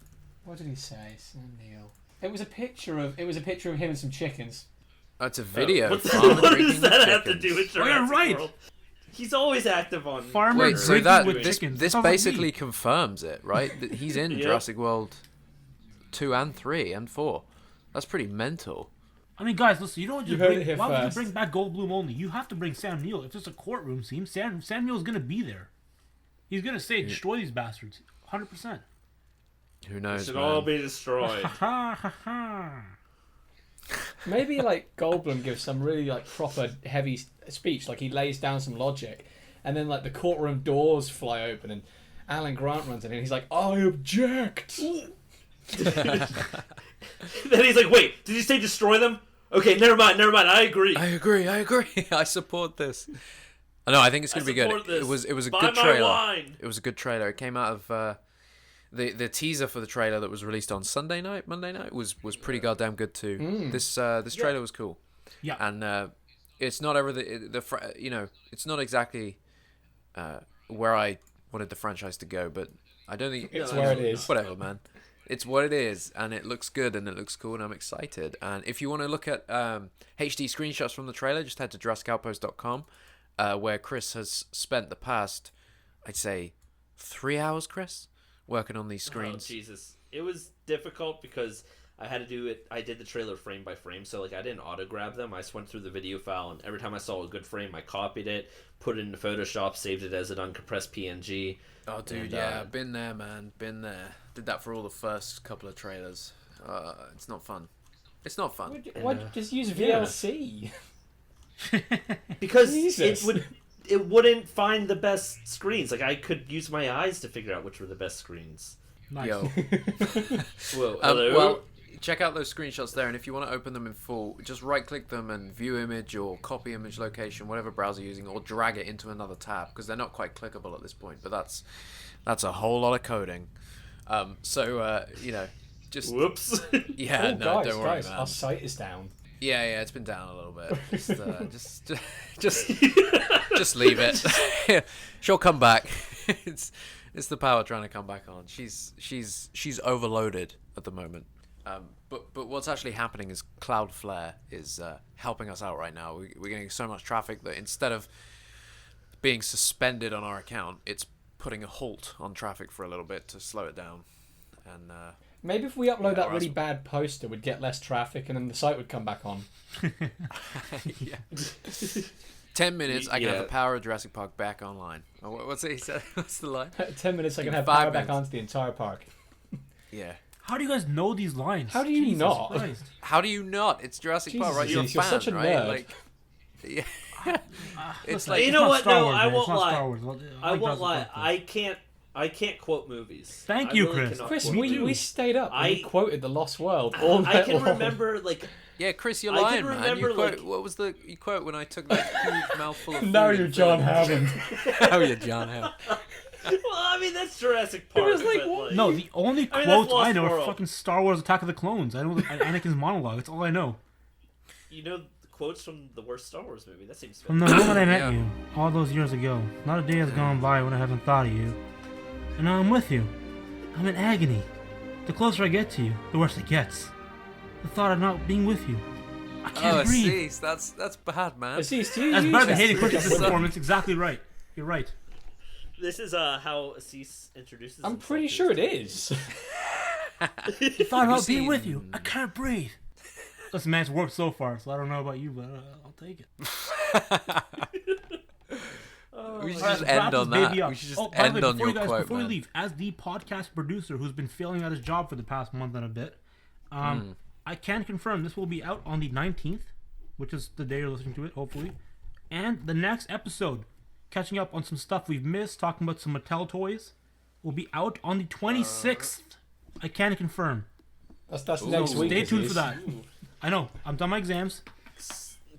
What did he say, Sam Neill? It was a picture of him and some chickens. That's a video. What Farmer does drinking that have to chickens. do with Oh, Jurassic you're right. World? He's always active on Farmer Wait, Twitter. so drinking that with this chickens. this Sounds like basically me. confirms it, right? That he's in Yeah. Jurassic World 2 and 3 and 4. That's pretty mental. I mean, guys, listen. You don't You just heard bring. it here Why would you first. bring back Goldblum only? You have to bring Sam Neill. If it's a courtroom scene, Sam Neill's gonna be there. He's gonna say, "Destroy these bastards." 100%. Who It knows, should man? all be destroyed. Ha ha ha. Maybe like Goldblum gives some really like proper heavy speech, like he lays down some logic, and then like the courtroom doors fly open and Alan Grant runs in and he's like, "I object." Then he's like, "Wait, did you say destroy them? Okay, never mind. I agree." I agree. I support this. No, I think it's gonna be good. support this. It was a Buy good my trailer. wine. It was a good trailer. It came out of the teaser for the trailer that was released on Monday night was pretty goddamn good too. This trailer was cool. Yeah. And it's not it's not exactly where I wanted the franchise to go, but I don't think It's where it is. Whatever, man. It's what it is, and it looks good, and it looks cool, and I'm excited. And if you want to look at HD screenshots from the trailer, just head to JurassicOutpost.com, where Chris has spent the past, I'd say, 3 hours, Chris, working on these screens. Oh, Jesus. It was difficult because I had to do it. I did the trailer frame by frame, so like I didn't auto grab them. I just went through the video file, and every time I saw a good frame, I copied it, put it into Photoshop, saved it as an uncompressed PNG. Oh, dude, And, yeah, been there, man, been there. Did that for all the first couple of trailers. It's not fun. It's not fun. Why just use VLC? Because Jesus. it wouldn't find the best screens. Like I could use my eyes to figure out which were the best screens. Nice. Yo. Whoa, hello. Well, check out those screenshots there, and if you want to open them in full, just right-click them and view image or copy image location, whatever browser you're using, or drag it into another tab, because they're not quite clickable at this point, but that's a whole lot of coding. Just... Whoops. Yeah, no, don't worry, guys, man. our site is down. Yeah, it's been down a little bit. Just leave it. She'll come back. It's the power trying to come back on. She's overloaded at the moment. But what's actually happening is Cloudflare is helping us out right now. We're getting so much traffic that instead of being suspended on our account, it's putting a halt on traffic for a little bit to slow it down. And maybe if we upload that really bad poster, we'd get less traffic, and then the site would come back on. yeah. 10 minutes, I can have the power of Jurassic Park back online. Oh, what's it he said? What's the line? 10 minutes, I can have 5 power minutes. back onto the entire park. Yeah. How do you guys know these lines? How do you Jesus not? Christ. How do you not? It's Jurassic Park, right? You're a Jesus, you're fan, such a right? nerd. Like, yeah. It's Listen, like You it's know not what? Star No, Wars, I man. won't It's not lie. Star Wars. I like won't Jurassic lie. Park. I can't quote movies. Thank I you, really Chris. cannot Chris, quote we movies. stayed up and we quoted The Lost World all I night can long. remember like yeah, Chris, you're I lying, can man. remember, You quote, like- what was the you quote when I took that huge mouthful of food? Now and you're filled John it? Hammond. Oh, you're John Hammond. well, I mean that's Jurassic Park. was like, but, what? No, the only I mean, that's quotes I Lost know are World. fucking Star Wars Attack of the Clones. I know Anakin's monologue. That's all I know. You know the quotes from the worst Star Wars movie. That seems From the fair. moment I met Yeah. you, all those years ago, not a day has gone by when I haven't thought of you. And now I'm with you. I'm in agony. The closer I get to you, the worse it gets. The thought of not being with you. I can't breathe. Asees, that's bad, man. Aziz, do you That's use better than that? Hayden Christensen's So- performance. Exactly right. You're right. This is how Asees introduces. I'm himself pretty to sure his it characters. is. The thought about being seen- with you, I can't breathe. Listen, man, it's worked so far, so I don't know about you, but I'll take it. We should Alright, just let's wrap end this on that. baby up. We should just Oh, by the end way, on before your you guys, quote, before man. we leave, as the podcast producer who's been failing at his job for the past month and a bit, I can confirm this will be out on the 19th, which is the day you're listening to it, hopefully. And the next episode, catching up on some stuff we've missed, talking about some Mattel toys, will be out on the 26th. I can confirm. That's next week. Stay tuned Aziz. for that. I know. I'm done my exams.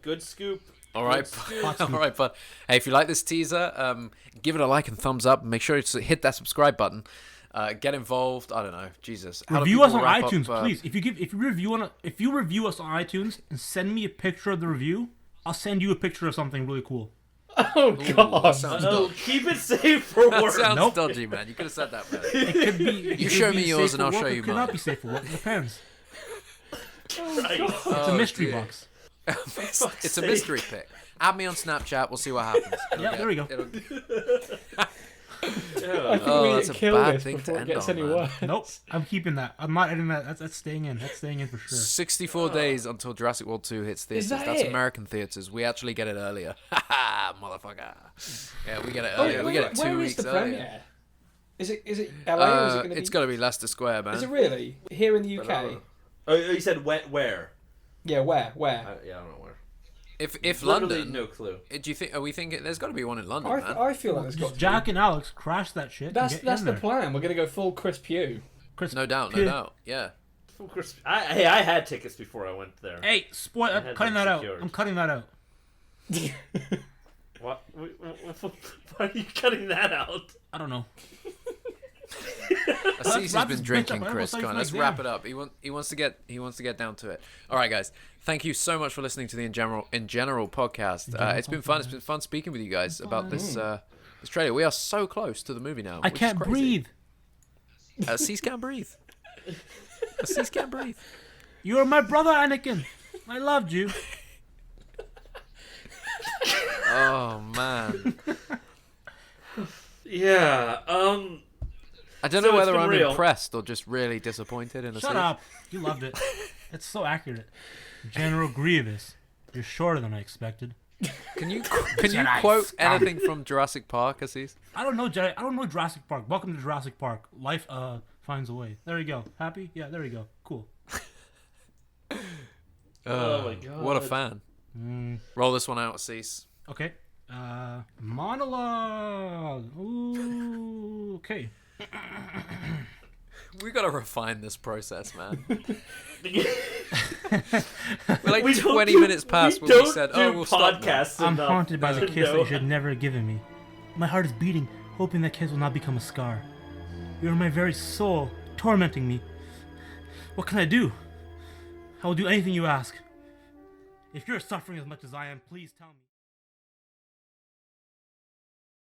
Good scoop. All right, all right, bud. Hey, if you like this teaser, give it a like and thumbs up. Make sure to hit that subscribe button. Get involved. I don't know, Jesus. How do Review us people on wrap iTunes, up, please. If you review us on iTunes and send me a picture of the review, I'll send you a picture of something really cool. Oh God! sounds No, keep it safe for That work. sounds Nope. dodgy, man. You could have said that better. It could be. You show me yours and I'll show you It could not mine. be safe for work. It depends. Right. It's a mystery dear. box. It's a mystery pick. Add me on Snapchat. We'll see what happens. Yeah, there we go. I think Oh, we that's need a to kill bad this thing to before it end gets on, any man. worse. Nope, I'm keeping that. I'm not editing that. That's staying in. That's staying in for sure. 64 days until Jurassic World 2 hits theaters. that That's it? American theaters. We actually get it earlier. Motherfucker. Yeah, we get it Oh, earlier. We get it 2 where is weeks the earlier. premiere? Is it LA or is it going to be? It's got to be Leicester Square, man. Is it really here in the UK? Oh, you said where? Yeah, where? Yeah, I don't know where. If Literally London, no clue. do you think? Are we thinking? There's got to be one in London, man. I feel like there's got Just to Jack be. and Alex crash that shit. That's and get in the there. plan. We're going to go full Chris Pugh. Chris, No doubt, no Pugh. doubt. Yeah. Of course, I had tickets before I went there. Hey, spoil. I'm had cutting them that out. secured. I'm cutting that out. What? Why are you cutting that out? I don't know. Asees has wrap been this bitch drinking, up. I Chris. almost Come on, thought let's you wrap said it up. He wants to get down to it. All right, guys. Thank you so much for listening to the InGeneral podcast. It's been fun. It's been fun speaking with you guys about this this trailer. We are so close to the movie now. I which is can't crazy. breathe. Asees can't breathe. Asees can't breathe. You're my brother, Anakin. I loved you. Oh man. Yeah. I don't So know it's whether been I'm real. impressed or just really disappointed in Asees. Shut up. You loved it. It's so accurate. General Grievous. You're shorter than I expected. Can you Jedi quote scum. anything from Jurassic Park, Asees? I don't know Jurassic Park. Welcome to Jurassic Park. Life finds a way. There you go. Happy? Yeah, there you go. Cool. Oh my God. What a fan. Roll this one out, Asees. Okay. Monologue. Ooh. Okay. We gotta refine this process, man. We We're like don't 20 do- minutes past we when we don't said, do "Oh, we'll stop." Now. podcasts I'm enough haunted by the to kiss that know. you should never have given me. My heart is beating, hoping that kiss will not become a scar. You are my very soul, tormenting me. What can I do? I will do anything you ask. If you're suffering as much as I am, please tell me.